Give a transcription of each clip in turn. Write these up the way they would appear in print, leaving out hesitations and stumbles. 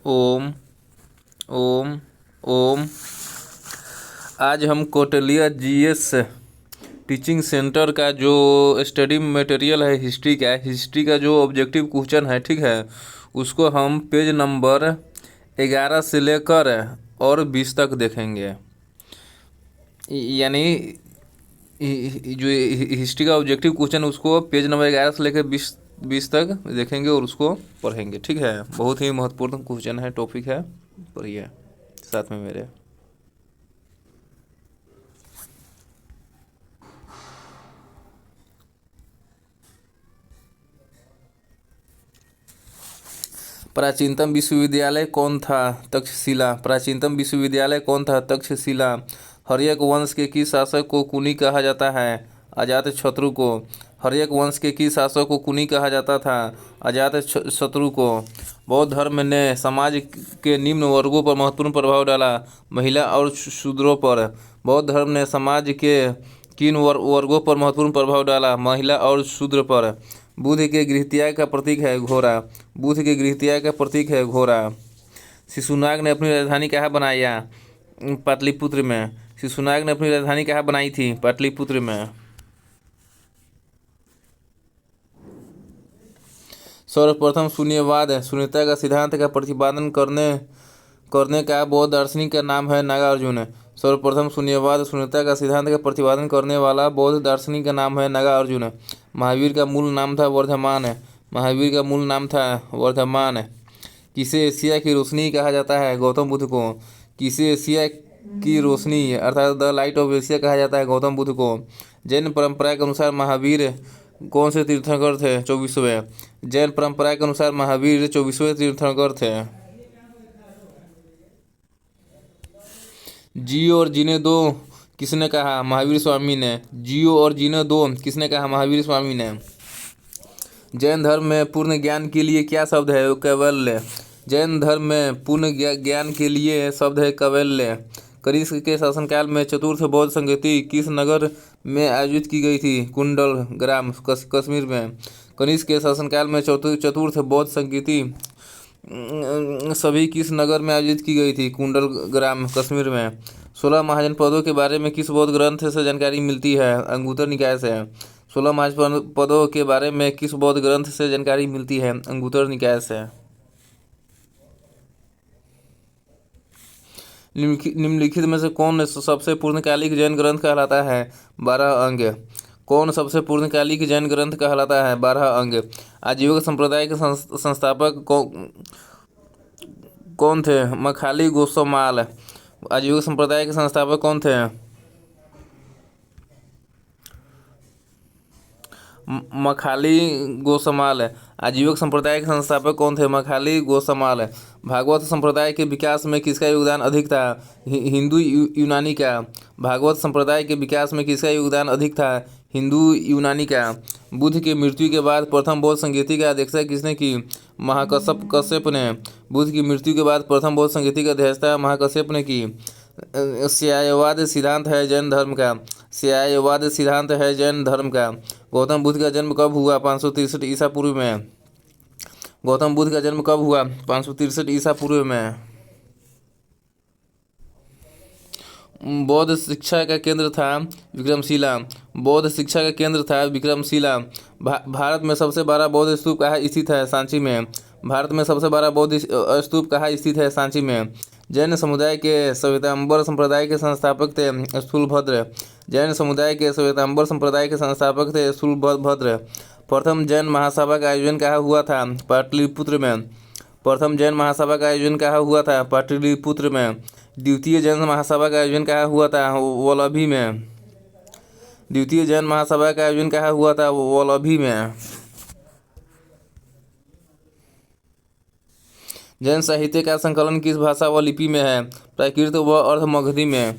ओम ओम ओम। आज हम Kautilya GS teaching centre का जो स्टडी मटेरियल है हिस्ट्री का जो ऑब्जेक्टिव क्वेश्चन है, ठीक है, उसको हम पेज नंबर 11 से लेकर और 20 तक देखेंगे। यानी जो हिस्ट्री का ऑब्जेक्टिव क्वेश्चन उसको पेज नंबर 11 से लेकर 20 तक देखेंगे और उसको पढ़ेंगे, ठीक है। बहुत ही महत्वपूर्ण क्वेश्चन है, टॉपिक है, पढ़िए साथ में मेरे। प्राचीनतम विश्वविद्यालय कौन था? तक्षशिला। प्राचीनतम विश्वविद्यालय कौन था? तक्षशिला। हर्यक वंश के किस शासक को कुनी कहा जाता है? अजातशत्रु को। हर्यक वंश के किस शासक को कुनी कहा जाता था? अजातशत्रु को। बौद्ध धर्म ने समाज के निम्न वर्गों पर महत्वपूर्ण प्रभाव डाला, महिला और शूद्रों पर। बौद्ध धर्म ने समाज के किन वर्गों पर महत्वपूर्ण प्रभाव डाला? महिला और शूद्र पर। बुद्ध के गृहत्याग का प्रतीक है घोड़ा। बुद्ध के गृहत्याग का प्रतीक है घोड़ा। शिशुनाग ने अपनी राजधानी कहाँ बनाया? पाटलिपुत्र में। शिशुनाग ने अपनी राजधानी कहाँ बनाई थी? पाटलिपुत्र में। सर्वप्रथम शून्यवाद शून्यता का सिद्धांत का प्रतिपादन करने का बौद्ध दार्शनिक का नाम है नागार्जुन। सर्वप्रथम शून्यवाद शून्यता का सिद्धांत का प्रतिपादन करने वाला बौद्ध दार्शनिक का नाम है नागार्जुन। महावीर का मूल नाम था वर्धमान। महावीर का मूल नाम था वर्धमान। किसे एशिया की रोशनी कहा जाता है? गौतम बुद्ध को। किसे एशिया की रोशनी अर्थात द लाइट ऑफ एशिया कहा जाता है? गौतम बुद्ध को। जैन परंपरा के अनुसार महावीर कौन से तीर्थंकर थे? 24वें। जैन परंपरा के अनुसार महावीर 24वें तीर्थंकर थे। जियो और जीने दो किसने कहा? महावीर स्वामी ने। जियो और जीने दो किसने कहा? महावीर स्वामी ने। जैन धर्म में पूर्ण ज्ञान के लिए क्या शब्द है? कैवल्य। जैन धर्म में पूर्ण ज्ञान के लिए शब्द है कैवल्य। कनिष्क के शासनकाल में चतुर्थ बौद्ध संगति किस नगर में आयोजित की गई थी? कुंडल ग्राम कश्मीर में। कनिष्क के शासनकाल में चतुर्थ बौद्ध संगति सभी किस नगर में आयोजित की गई थी? कुंडल ग्राम कश्मीर में। 16 महाजनपदों के बारे में किस बौद्ध ग्रंथ से जानकारी मिलती है? अंगुत्तर निकाय से। 16 महाजनपदों के बारे में किस बौद्ध ग्रंथ से जानकारी मिलती है? अंगुत्तर निकाय से। निम्नलिखित में से कौन सबसे पूर्णकालिक जैन ग्रंथ कहलाता है? 12 अंग। कौन सबसे पूर्णकालिक जैन ग्रंथ कहलाता है? 12 अंग। आजीविका संप्रदाय के संस्थापक कौन थे? मखाली गोस्वामाल। आजीविका संप्रदाय के संस्थापक कौन थे? मखाली गोस्वामाल। आजीविक संप्रदाय के संस्थापक कौन थे? मखाली गोस्वामाल। भागवत संप्रदाय के विकास में किसका योगदान अधिक था? हिंदू यूनानी का। भागवत संप्रदाय के विकास में किसका योगदान अधिक था? हिंदू यूनानी का। बुद्ध की मृत्यु के बाद प्रथम बौद्ध संगीति का अध्यक्षता किसने की? महाकश्यप ने। बुद्ध की मृत्यु के बाद प्रथम बौद्ध संगीति का अध्यक्षता महाकश्यप ने की। स्यायवाद सिद्धांत है जैन धर्म का। स्यायवाद सिद्धांत है जैन धर्म का। गौतम बुद्ध का जन्म कब हुआ? 563 ईसा पूर्व में। गौतम बुद्ध का जन्म कब हुआ? 563 ईसा पूर्व में। बौद्ध शिक्षा का केंद्र था विक्रमशिला। बौद्ध शिक्षा का केंद्र था विक्रमशिला। भारत में सबसे बड़ा बौद्ध स्तूप कहाँ स्थित है? सांची में। भारत में सबसे बड़ा बौद्ध स्तूप कहाँ स्थित है? सांची में। जैन समुदाय के श्वेतांबर संप्रदाय के संस्थापक थे स्थूलभद्र। जैन समुदाय के श्वेतांबर संप्रदाय के संस्थापक थे स्थूलभद्र। प्रथम जैन महासभा का आयोजन कहाँ हुआ था? पाटलिपुत्र में। प्रथम जैन महासभा का आयोजन कहाँ हुआ था? पाटलिपुत्र में। द्वितीय जैन महासभा का आयोजन कहाँ हुआ था? वल्लभी में। द्वितीय जैन महासभा का आयोजन कहाँ हुआ था? वल्लभी में। जैन साहित्य का संकलन किस भाषा व लिपि में है? प्राकृत व अर्धमगधी में।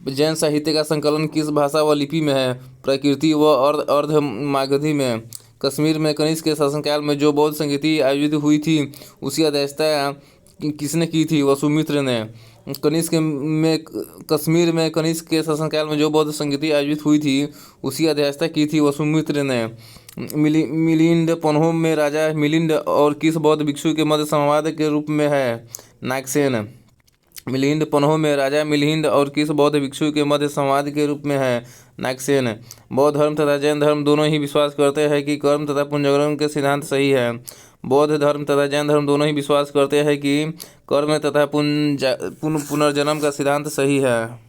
जैन साहित्य का संकलन किस भाषा व लिपि में है? प्राकृति व अर्धमागधी में। कश्मीर में कनिष्क के शासनकाल में जो बौद्ध संगीति आयोजित हुई थी उसकी अध्यक्षता किसने की थी? वसुमित्र ने। कश्मीर में कनिष्क के शासनकाल में जो बौद्ध संगीति आयोजित हुई थी उसकी अध्यक्षता की थी वसुमित्र ने। मिलिंद पन्हो में राजा मिलिंद और किस बौद्ध भिक्षु के मध्य संवाद के रूप में है? नागसेन। मिलिंद पन्हो में राजा मिलिंद और किस बौद्ध भिक्षु के मध्य संवाद के रूप में है? नागसेन। बौद्ध धर्म तथा जैन धर्म दोनों ही विश्वास करते हैं कि कर्म तथा पुनर्जन्म के सिद्धांत सही है। बौद्ध धर्म तथा जैन धर्म दोनों ही विश्वास करते हैं कि कर्म तथा पुनर्जन्म का सिद्धांत सही है।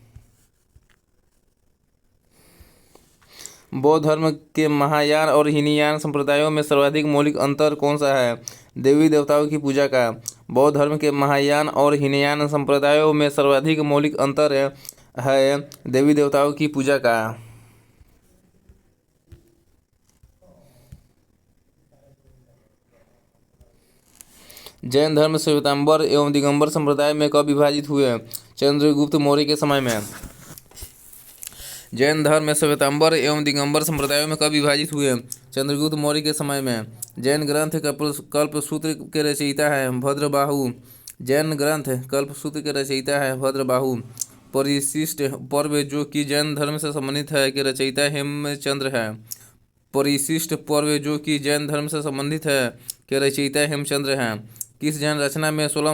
बौद्ध धर्म के महायान और हीनयान संप्रदायों में सर्वाधिक मौलिक अंतर कौन सा है? देवी देवताओं की पूजा का। बौद्ध धर्म के महायान और हीनयान संप्रदायों में सर्वाधिक मौलिक अंतर है देवी देवताओं की पूजा का। जैन धर्म श्वेतांबर एवं दिगंबर संप्रदाय में कब विभाजित हुए? चंद्रगुप्त मौर्य के समय में। जैन धर्म में श्वेतांबर एवं दिगंबर संप्रदायों में कब विभाजित हुए? चंद्रगुप्त मौर्य के समय में। जैन ग्रंथ कल्पसूत्र के रचयिता है भद्रबाहु। जैन ग्रंथ कल्पसूत्र के रचयिता है भद्रबाहु। परिशिष्ट पर्व जो कि जैन धर्म से संबंधित है के रचयिता हेमचंद्र है। परिशिष्ट पर्व जो कि जैन धर्म से संबंधित है के रचयिता हेमचंद्र हैं। किस जैन रचना में 16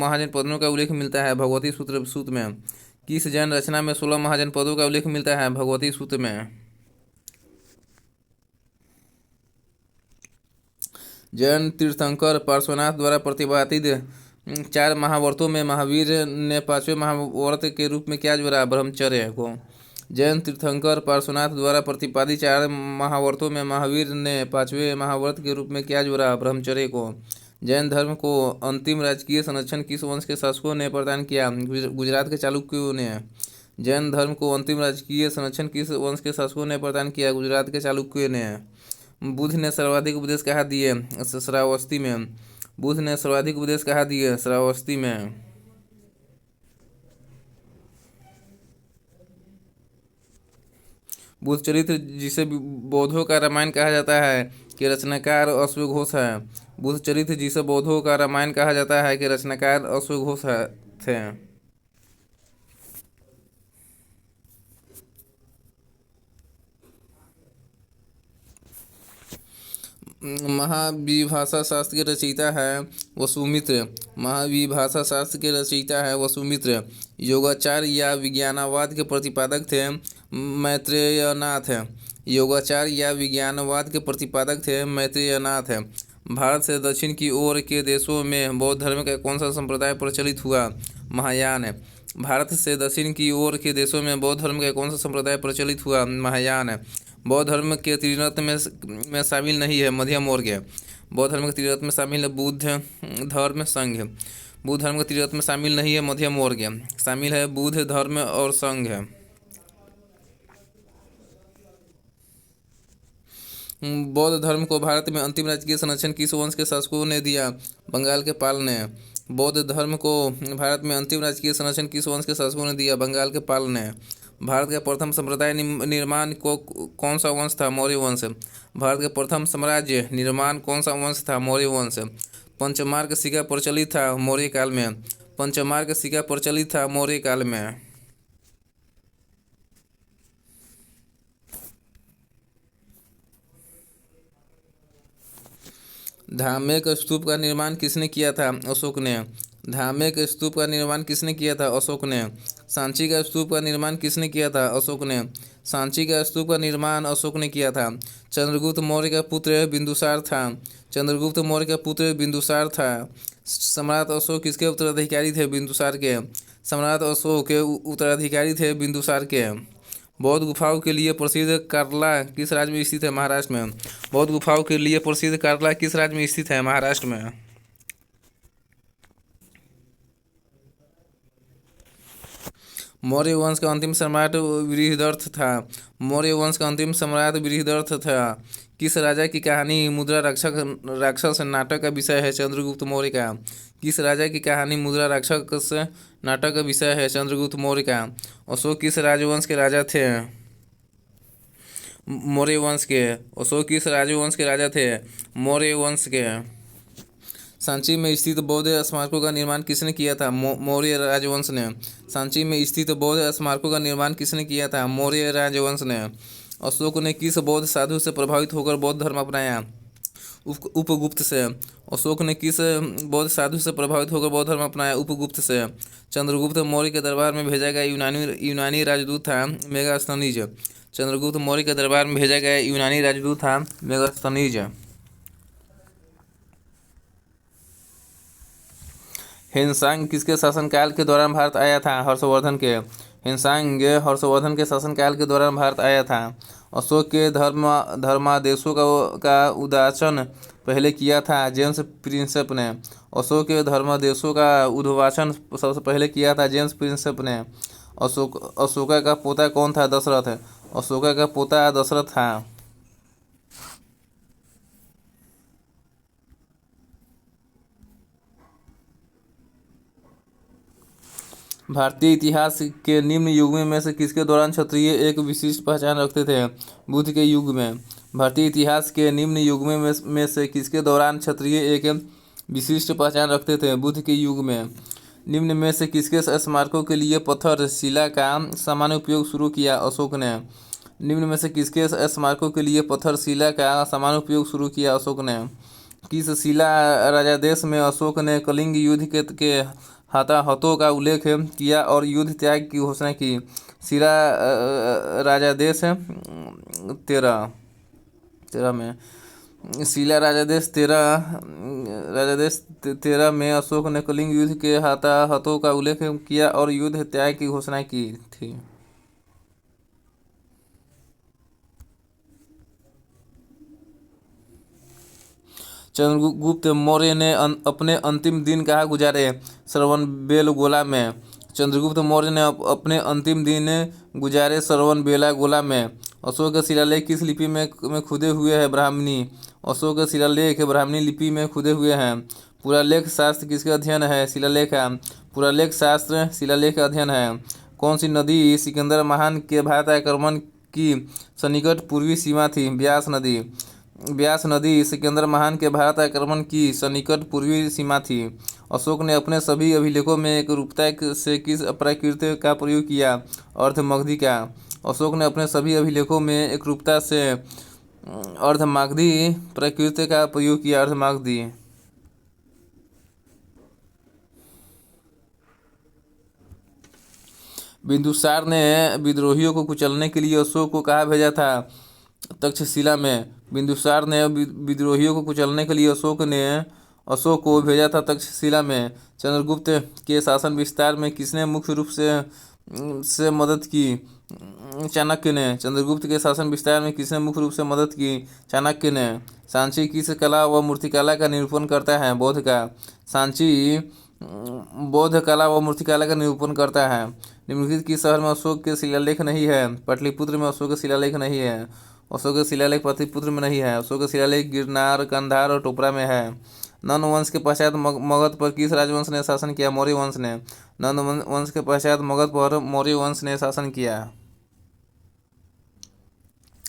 महाजनपदों का उल्लेख मिलता है? भगवती सूत्र में। किस जैन रचना में 16 महाजनपदों का उल्लेख मिलता है? भगवती सूत्र में। जैन तीर्थंकर पार्श्वनाथ द्वारा प्रतिपादित 4 महाव्रतों में महावीर ने 5वें महाव्रत के रूप में क्या जोड़ा? ब्रह्मचर्य को। जैन तीर्थंकर पार्श्वनाथ द्वारा प्रतिपादित 4 महाव्रतों में महावीर ने 5वें महाव्रत के रूप में क्या जोड़ा? ब्रह्मचर्य को। जैन धर्म को अंतिम राजकीय संरक्षण किस वंश के शासकों ने प्रदान किया? गुजरात के चालुक्यों ने। जैन धर्म को अंतिम राजकीय संरक्षण किस वंश के शासकों ने प्रदान किया? गुजरात के चालुक्यों ने। बुद्ध ने सर्वाधिक उपदेश कहाँ दिए? श्रावस्ती में। बुद्ध ने सर्वाधिक उपदेश कहाँ दिए? श्रावस्ती में। बुद्ध चरित्र जिसे बौद्धों का रामायण कहा जाता है के रचनाकार अश्वघोष है। बुद्ध चरित्र जिसे बौद्धों का रामायण कहा जाता है के रचनाकार अश्वघोष थे। महाविभाषा शास्त्र के रचयिता है वसुमित्र। महाविभाषा शास्त्र के रचयिता है वसुमित्र। योगाचार या विज्ञानवाद के प्रतिपादक थे मैत्रेयनाथ। योगाचार या विज्ञानवाद के प्रतिपादक थे मैत्रेयनाथ। भारत से दक्षिण की ओर के देशों में बौद्ध धर्म का कौन सा संप्रदाय प्रचलित हुआ? महायान। भारत से दक्षिण की ओर के देशों में बौद्ध धर्म का कौन सा संप्रदाय प्रचलित हुआ? महायान। बौद्ध धर्म के त्रिरत्न में शामिल नहीं है मध्यम वर्ग। बौद्ध धर्म के त्रिरत्न में शामिल है बुद्ध धर्म संघ। बुद्ध धर्म के त्रिरत्न में शामिल नहीं है मध्यम वर्ग, शामिल है बुद्ध धर्म और संघ। बौद्ध धर्म को भारत में अंतिम राजकीय संरक्षण किस वंश के शासकों ने दिया? बंगाल के पाल ने। बौद्ध धर्म को भारत में अंतिम राजकीय संरक्षण किस वंश के शासकों ने दिया? बंगाल के पाल ने। भारत का प्रथम संप्रदाय निर्माण को कौन सा वंश था? मौर्य वंश। भारत का प्रथम साम्राज्य निर्माण कौन सा वंश था? मौर्य वंश। पंचमार्ग सिक्का प्रचलित था मौर्य काल में। पंचमार्ग सिक्का प्रचलित था मौर्य काल में। धामेक स्तूप का निर्माण किसने किया था? अशोक ने। धामेक स्तूप का निर्माण किसने किया था? अशोक ने। सांची का स्तूप का निर्माण किसने किया था? अशोक ने। सांची का स्तूप का निर्माण अशोक ने किया था। चंद्रगुप्त मौर्य का पुत्र बिंदुसार था। चंद्रगुप्त मौर्य का पुत्र बिंदुसार था। सम्राट अशोक किसके उत्तराधिकारी थे? बिंदुसार के। सम्राट अशोक के उत्तराधिकारी थे बिंदुसार के। बौद्ध गुफाओं के लिए प्रसिद्ध कार्ला किस राज्य में स्थित है? महाराष्ट्र में। बौद्ध गुफाओं के लिए प्रसिद्ध कार्ला किस राज्य में स्थित है? महाराष्ट्र में। मौर्य वंश का अंतिम सम्राट बृहदर्थ था। मौर्य वंश का अंतिम सम्राट बृहदर्थ था। किस राजा की कहानी मुद्रा राक्षस नाटक का विषय है? चंद्रगुप्त मौर्य का। किस राजा की कहानी मुद्रा राक्षस नाटक का विषय है? चंद्रगुप्त मौर्य का। अशोक किस राजवंश के राजा थे? मौर्य वंश के। अशोक किस राजवंश के राजा थे? मौर्य वंश के। सांची में स्थित बौद्ध स्मारकों का निर्माण किसने किया था? मौर्य राजवंश ने। सांची में स्थित बौद्ध स्मारकों का निर्माण किसने किया था? मौर्य राजवंश ने। अशोक ने किस बौद्ध साधु से प्रभावित होकर बौद्ध धर्म अपनाया? उपगुप्त से। अशोक ने किस बौद्ध साधु से प्रभावित होकर बौद्ध धर्म अपनाया? उपगुप्त से। चंद्रगुप्त मौर्य के दरबार में भेजा गया यूनानी राजदूत था मेगास्थनीज। चंद्रगुप्त मौर्य के दरबार में भेजा गया यूनानी राजदूत था मेगास्थनीज। हिंसांग किसके शासनकाल के दौरान भारत आया था? हर्षवर्धन के। हिंसांग हर्षवर्धन के शासनकाल के दौरान भारत आया था। अशोक के धर्मादेशों का उद्वाचन पहले किया था जेम्स प्रिंसेप ने। अशोक के धर्मादेशों का उद्वाचन सबसे पहले किया था जेम्स प्रिंसेप ने। अशोका का पोता कौन था? दशरथ। अशोका का पोता दशरथ था। भारतीय इतिहास के निम्न युगों में से किसके दौरान क्षत्रिय एक विशिष्ट पहचान रखते थे? बुद्ध के युग में। भारतीय इतिहास के निम्न युगों में से किसके दौरान क्षत्रिय एक विशिष्ट पहचान रखते थे? बुद्ध के युग में। निम्न में से किसके स्मारकों के लिए पत्थर शिला का सामान्य उपयोग शुरू किया? अशोक ने। निम्न में से किसके स्मारकों के लिए पत्थर शिला का सामान्य उपयोग शुरू किया? अशोक ने। किस शिला राजादेश में अशोक ने कलिंग युद्ध के हताहतों का उल्लेख किया और युद्ध त्याग की घोषणा की? शिला राजादेश 13 में। शिला राजादेश 13 में अशोक ने कलिंग युद्ध के हताहतों का उल्लेख किया और युद्ध त्याग की घोषणा की थी। चंद्रगुप्त मौर्य ने अपने अंतिम दिन कहाँ गुजारे? श्रवणबेलगोला में। चंद्रगुप्त मौर्य ने अपने अंतिम दिन गुजारे श्रवणबेलगोला में। अशोक के शिलालेख किस लिपि में खुदे हुए हैं? ब्राह्मणी। अशोक के शिलालेख ब्राह्मणी लिपि में खुदे हुए हैं। पुरालेख शास्त्र किसका अध्ययन है? शिलालेख का। पुरालेख शास्त्र शिलालेख का अध्ययन है। कौन सी नदी सिकंदर महान के भारत आक्रमण की सन्निकट पूर्वी सीमा थी? ब्यास नदी। ब्यास नदी सिकंदर महान के भारत आक्रमण की सन्निकट पूर्वी सीमा थी। अशोक ने अपने सभी अभिलेखों में एकरूपता से किस प्राकृत का प्रयोग किया? अर्धमागधी का। अशोक ने अपने सभी अभिलेखों में एकरूपता से अर्धमागधी प्राकृत का प्रयोग किया। अर्धमागधी। बिंदुसार ने विद्रोहियों को कुचलने के लिए अशोक को कहाँ भेजा था? तक्षशिला में। बिंदुसार ने विद्रोहियों को कुचलने के लिए अशोक को भेजा था तक्षशिला में। चंद्रगुप्त के शासन विस्तार में किसने मुख्य रूप से मदद की? चाणक्य ने। चंद्रगुप्त के शासन विस्तार में किसने मुख्य रूप से मदद की? चाणक्य ने। सांची किस कला व मूर्तिकला का निरूपण करता है? बौद्ध का। सांची बौद्ध कला व मूर्तिकला का निरूपण करता है। निम्नलिखित किस शहर में अशोक के शिलालेख नहीं है? पाटलिपुत्र में अशोक का शिलालेख नहीं है। अशोक का शिलालेख पाटलिपुत्र में नहीं है। अशोक का शिलालेख गिरनार, कंधार और टोपरा में है। नंद वंश के पश्चात मगध पर किस राजवंश ने शासन किया? मौर्य वंश ने। नंद वंश के पश्चात मगध पर मौर्य वंश ने शासन किया।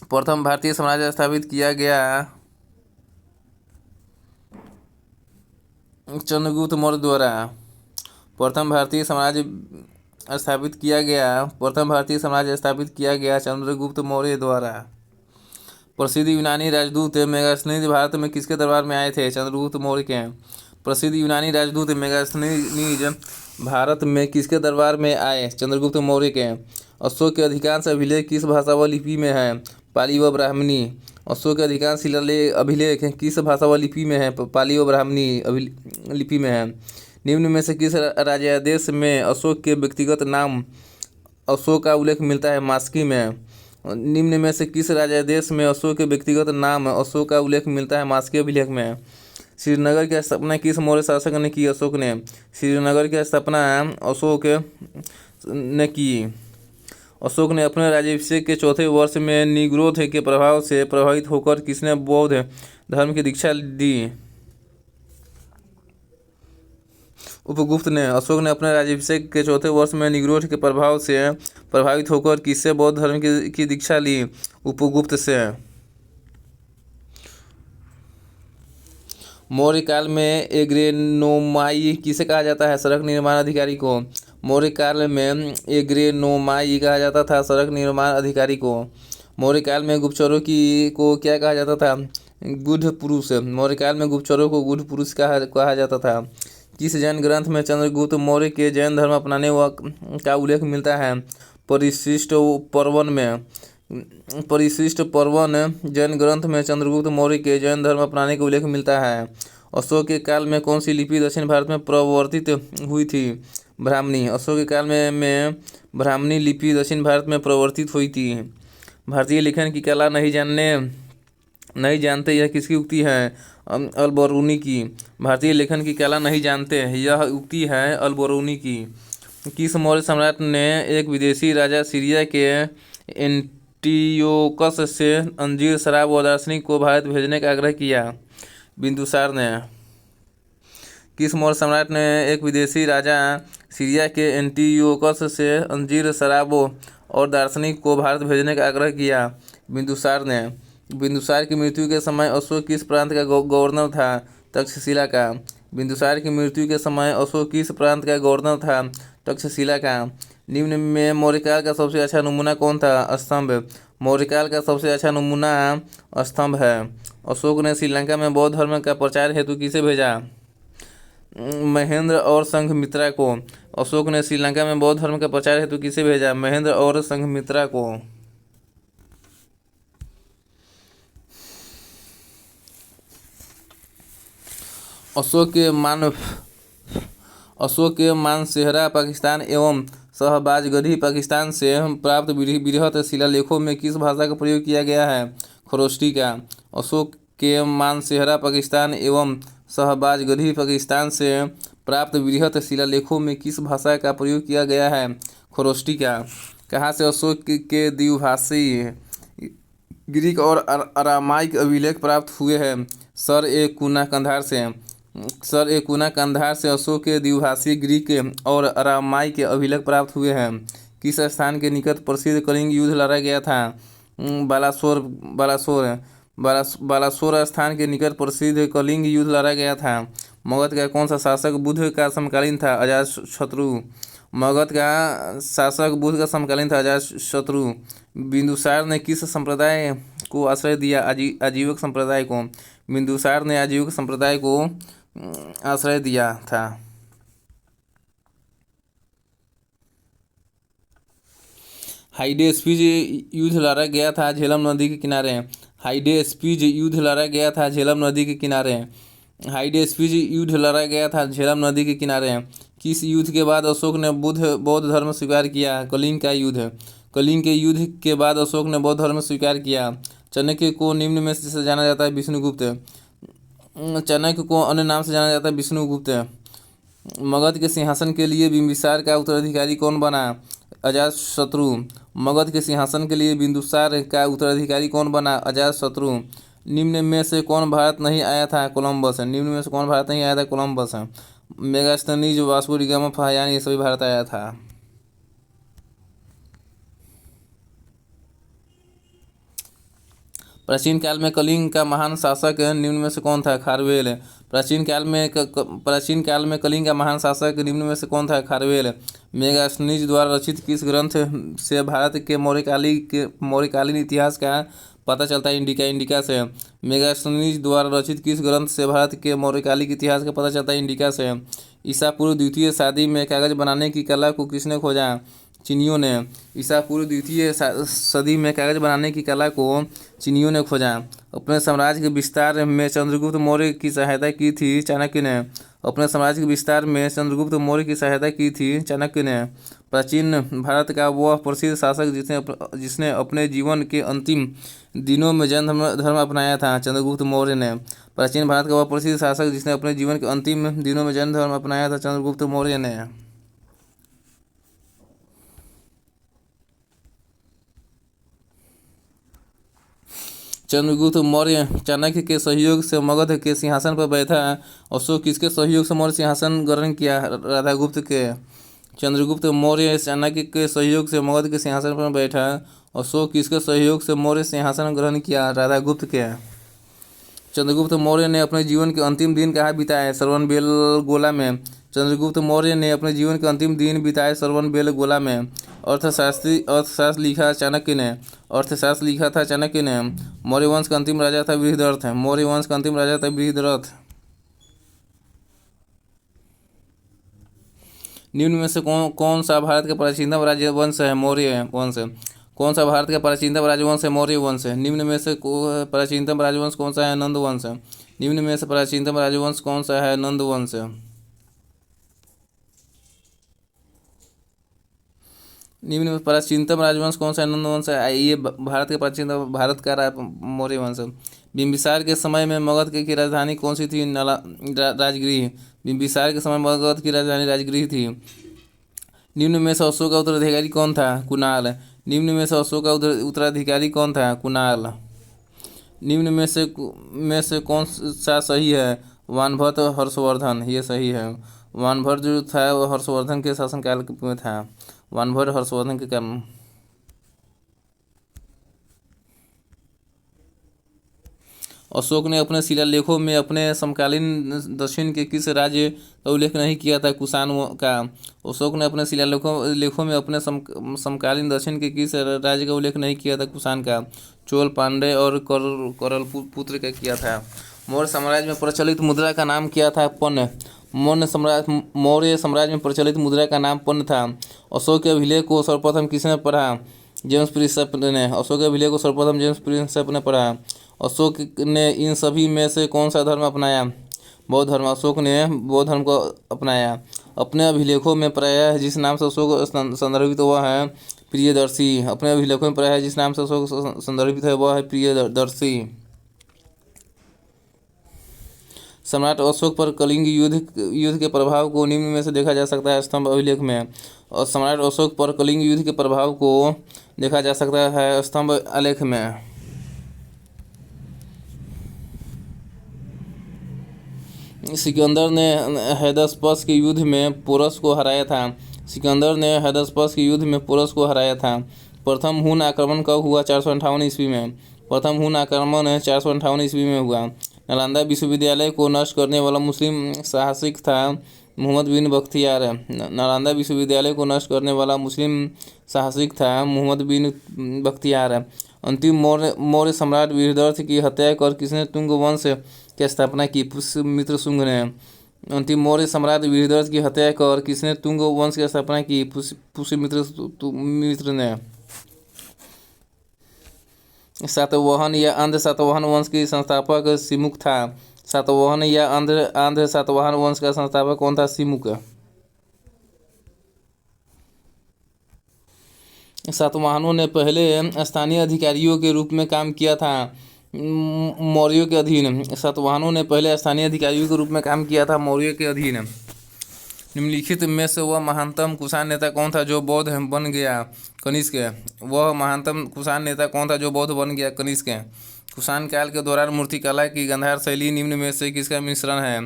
प्रथम भारतीय साम्राज्य स्थापित किया गया चंद्रगुप्त मौर्य द्वारा। प्रथम भारतीय साम्राज्य स्थापित किया गया चंद्रगुप्त मौर्य द्वारा। प्रसिद्ध यूनानी राजदूत मेगास्थनीज भारत में किसके दरबार में आए थे? चंद्रगुप्त मौर्य के। प्रसिद्ध यूनानी राजदूत मेगास्थनीज भारत में किसके दरबार में आए? चंद्रगुप्त मौर्य के। अशोक के अधिकांश अभिलेख किस भाषा व लिपि में है? पाली व ब्राह्मणी। अशोक के अधिकांश अभिलेख किस भाषा व लिपि में है? पाली व ब्राह्मणी लिपि में है। निम्न में से किस राजादेश में अशोक के व्यक्तिगत नाम अशोक का उल्लेख मिलता है? मास्की में। निम्न में से किस राजादेश में अशोक के व्यक्तिगत नाम अशोक का उल्लेख मिलता है? मास्की अभिलेख में। श्रीनगर की स्थापना किस मौर्य शासक ने की? अशोक ने। श्रीनगर की स्थापना अशोक ने की। अशोक ने अपने राज्याभिषेक के चौथे वर्ष में निग्रोध के प्रभाव से प्रभावित होकर किसने बौद्ध धर्म की दीक्षा दी? उपगुप्त ने। अशोक ने अपने राज्याभिषेक के चौथे वर्ष में निग्रोध के प्रभाव से प्रभावित होकर किससे बौद्ध धर्म की दीक्षा ली? उपगुप्त से। मौर्य काल में एग्रोनोमाई किसे कहा जाता है? सड़क निर्माण अधिकारी को। मौर्य काल में एग्रोनोमाई कहा जाता था सड़क निर्माण अधिकारी को। मौर्य काल में गुप्तचरों की को क्या कहा जाता था? गुढ़ पुरुष। मौर्य काल में गुप्तचरों को गुढ़ पुरुष कहा जाता था। किस जैन ग्रंथ में चंद्रगुप्त मौर्य के जैन धर्म अपनाने का उल्लेख मिलता है? परिशिष्ट पर्वन में। परिशिष्ट पर्वन जैन ग्रंथ में चंद्रगुप्त मौर्य के जैन धर्म अपनाने का उल्लेख मिलता है। अशोक के काल में कौन सी लिपि दक्षिण भारत में प्रवर्तित हुई थी? ब्राह्मणी। अशोक के काल में ब्राह्मणी लिपि दक्षिण भारत में प्रवर्तित हुई थी। भारतीय लेखन की कला नहीं जानते, यह किसकी उक्ति है? अल-बरूनी की। भारतीय लेखन की कला नहीं जानते, यह उक्ति है अल-बरूनी की। किस मौर्य सम्राट ने एक विदेशी राजा सीरिया के एंटियोकस से अंजीर, शराब और दार्शनिक को भारत भेजने का आग्रह किया? बिंदुसार ने। किस मौर्य सम्राट ने एक विदेशी राजा सीरिया के एंटियोकस से अंजीर, शराब और दार्शनिक को भारत भेजने का आग्रह किया? बिंदुसार ने। बिंदुसार की मृत्यु के समय अशोक किस प्रांत का गवर्नर था? तक्षशिला का। बिंदुसार की मृत्यु के समय अशोक किस प्रांत का गवर्नर था? तक्षशिला का। निम्न में मौर्यकाल का सबसे अच्छा नमूना कौन था? स्तंभ। मौर्यकाल का सबसे अच्छा नमूना स्तंभ है। अशोक ने श्रीलंका में बौद्ध धर्म का प्रचार हेतु किसे भेजा? महेंद्र और संघमित्रा को। अशोक ने श्रीलंका में बौद्ध धर्म का प्रचार हेतु किसे भेजा? महेंद्र और संघमित्रा को। अशोक के मानसेहरा पाकिस्तान एवं शहबाजगढ़ी पाकिस्तान से प्राप्त बृहत शिलालेखों में किस भाषा का प्रयोग किया गया है? खरोष्टी का। अशोक के मानसेहरा पाकिस्तान एवं शहबाजगढ़ी पाकिस्तान से प्राप्त बृहत शिलालेखों में किस भाषा का प्रयोग किया गया है? खरोष्टी का। कहाँ से अशोक के द्विभाषी ग्रीक और अरामाइक अभिलेख प्राप्त हुए हैं? सर-ए-कुना कंधार से। सर-ए-कुना कंधार से अशोक के द्विभाषी ग्रीक और अरामाइक के अभिलेख प्राप्त हुए हैं। किस स्थान के निकट प्रसिद्ध कलिंग युद्ध लड़ा गया था? बालासोर स्थान के निकट प्रसिद्ध कलिंग युद्ध लड़ा गया था। मगध का कौन सा शासक बुद्ध का समकालीन था? अजातशत्रु। मगध का शासक बुद्ध का समकालीन था अजातशत्रु। बिंदुसार ने किस संप्रदाय को आश्रय दिया? आजीवक संप्रदाय को। बिंदुसार ने आजीवक संप्रदाय को आश्रय दिया था। हाइडेस्पिज युद्ध लड़ा गया था झेलम नदी के किनारे। हाइडेस्पिज युद्ध लड़ा गया था झेलम नदी के किनारे। हाइडेस्पिज युद्ध लड़ा गया था झेलम नदी के किनारे। किस युद्ध के बाद अशोक ने बौद्ध धर्म स्वीकार किया? कलिंग का युद्ध। कलिंग के युद्ध के बाद अशोक ने बौद्ध धर्म स्वीकार किया। चाणक्य को निम्न में से जाना जाता है? विष्णुगुप्त। चाणक्य को अन्य नाम से जाना जाता है? विष्णुगुप्त। मगध के सिंहासन के लिए बिंबिसार का उत्तराधिकारी कौन बना? अजातशत्रु। मगध के सिंहासन के लिए बिंदुसार का उत्तराधिकारी कौन बना? अजातशत्रु। निम्न में से कौन भारत नहीं आया था? कोलंबस। निम्न में से कौन भारत नहीं आया था? Columbus. Megasthenes, Vasco D gamma, Fahien, ये सभी भारत आया था। प्राचीन काल में कलिंग का महान शासक निम्न में से कौन था? खारवेल। प्राचीन काल में कलिंग का महान शासक निम्न में से कौन था? खारवेल। मेगास्थनीज द्वारा रचित किस ग्रंथ से भारत के मौर्यकालीन इतिहास का पता चलता है? इंडिका से। मेगास्थनीज द्वारा रचित किस ग्रंथ से भारत के मौर्यकालीन इतिहास का पता चलता है? इंडिका से। ईसा पूर्व द्वितीय सदी में कागज बनाने की कला को किसने खोजा? चीनियों ने। ईसा पूर्व द्वितीय सदी में कागज बनाने की कला को चीनियों ने खोजा। अपने साम्राज्य के विस्तार में चंद्रगुप्त मौर्य की सहायता की थी चाणक्य ने। अपने साम्राज्य के विस्तार में चंद्रगुप्त मौर्य की सहायता की थी चाणक्य ने। प्राचीन भारत का वह प्रसिद्ध शासक जिसने अपने जीवन के अंतिम दिनों में जैन धर्म अपनाया था? चंद्रगुप्त मौर्य ने। प्राचीन भारत का वह प्रसिद्ध शासक जिसने अपने जीवन के अंतिम दिनों में जैन धर्म अपनाया था? चंद्रगुप्त मौर्य ने। चंद्रगुप्त मौर्य चाणक्य के सहयोग से मगध के सिंहासन पर बैठा। अशोक किसके सहयोग से मौर्य सिंहासन ग्रहण किया? राधागुप्त के। चंद्रगुप्त मौर्य चाणक्य के सहयोग से मगध के सिंहासन पर बैठा। अशोक किसके सहयोग से मौर्य सिंहासन ग्रहण किया? राधागुप्त के। चंद्रगुप्त मौर्य ने अपने जीवन के अंतिम दिन कहाँ बिताए? श्रवणबेलगोला में। चंद्रगुप्त मौर्य ने अपने जीवन के अंतिम दिन बिताए श्रवणबेलगोला में। अर्थशास्त्र लिखा चाणक्य ने। अर्थशास्त्र लिखा था चाणक्य ने। मौर्य वंश का अंतिम राजा था बृहद्रथ। मौर्य वंश का अंतिम राजा था बृहद्रथ। निम्न में से कौन सा भारत का प्राचीनतम राजवंश है? मौर्य वंश। कौन सा भारत का प्राचीनतम राजवंश है? मौर्य वंश। निम्न में से प्राचीनतम राजवंश कौन सा है? नंद वंश। निम्न में से प्राचीनतम राजवंश कौन सा है? नंद वंश। निम्न में प्राचीनतम राजवंश कौन सा है? नंद वंश। ये भारत के प्राचीनतम भारत का मौर्य वंश। बिंबिसार के समय में मगध की राजधानी कौन सी थी? राजगृह। बिंबिसार के समय मगध की राजधानी राजगृह थी। निम्न में से अशोक का उत्तराधिकारी कौन था? कुणाल। निम्न में से अशोक का उत्तराधिकारी कौन था? कुणाल। निम्न में से कौन सा सही है? वानभट्ट हर्षवर्धन। ये सही है। वानभट्ट जो था वह हर्षवर्धन के शासनकाल में था। वानभट्ट हर्षवर्धन के कारण। अशोक ने अपने शिलालेखों में अपने समकालीन दक्षिण के किस राज्य का उल्लेख नहीं किया था? कुषाण का। अशोक ने अपने शिलालेखों में अपने समकालीन दक्षिण के किस राज्य का उल्लेख नहीं किया था? कुषाण का। चोल, पांड्य और करल पुत्र का किया था। मौर्य साम्राज्य में प्रचलित मुद्रा का नाम क्या था? पन्न। मौर्य साम्राज्य में प्रचलित मुद्रा का नाम पन्न था। अशोक के अभिलेख को सर्वप्रथम किसने पढ़ा? जेम्स प्रिंसेप ने। अशोक के अभिलेख को सर्वप्रथम जेम्स प्रिंसेप ने पढ़ा। अशोक ने इन सभी में से कौन सा धर्म अपनाया? बौद्ध धर्म। अशोक ने बौद्ध धर्म को अपनाया। अपने अभिलेखों में प्रायः जिस नाम से अशोक संदर्भित हुआ है प्रियदर्शी। अपने अभिलेखों में प्रायः जिस नाम से अशोक संदर्भित है वह है प्रियदर्शी। सम्राट अशोक पर कलिंग युद्ध के प्रभाव को निम्न में से देखा जा सकता है स्तंभ अभिलेख में। और सम्राट अशोक पर कलिंग युद्ध के प्रभाव को देखा जा सकता है स्तंभ आलेख में। सिकंदर ने हैदस्पस के युद्ध में पोरस को हराया था। सिकंदर ने हैदस्पस के युद्ध में पोरस को हराया था। प्रथम हुन आक्रमण कब हुआ? 458 ईस्वी में। प्रथम हुन आक्रमण 458 ईस्वी में हुआ। नालंदा विश्वविद्यालय को नष्ट करने वाला मुस्लिम साहसिक था मोहम्मद बिन बख्तियार। नालंदा विश्वविद्यालय को नष्ट करने वाला मुस्लिम साहसिक था मोहम्मद बिन बख्तियार। अंतिम मौर्य सम्राट बृहद्रथ की हत्या कर किसने तुंग वंश की स्थापना की? पुष्यमित्र शुंग ने। अंतिम मौर्य सम्राट बृहद्रथ की हत्या कर किसने तुंग वंश की स्थापना की? पुष्यमित्र ने। सातवाहन या आंध्र सातवाहन वंश की संस्थापक सिमुक था। सातवाहन या आंध्र सातवाहन वंश का संस्थापक कौन था? सिमुक। सातवाहनों ने पहले स्थानीय अधिकारियों के रूप में काम किया था मौर्यों के अधीन। सातवाहनों ने पहले स्थानीय अधिकारियों के रूप में काम किया था मौर्यों के अधीन। निम्नलिखित में से वह महानतम कुषाण नेता कौन था जो बौद्ध बन गया? कनिष्क। वह महानतम कुषाण नेता कौन था जो बौद्ध बन गया? कनिष्क। कुषाण काल के दौरान मूर्तिकला की गांधार शैली निम्न में से किसका मिश्रण है?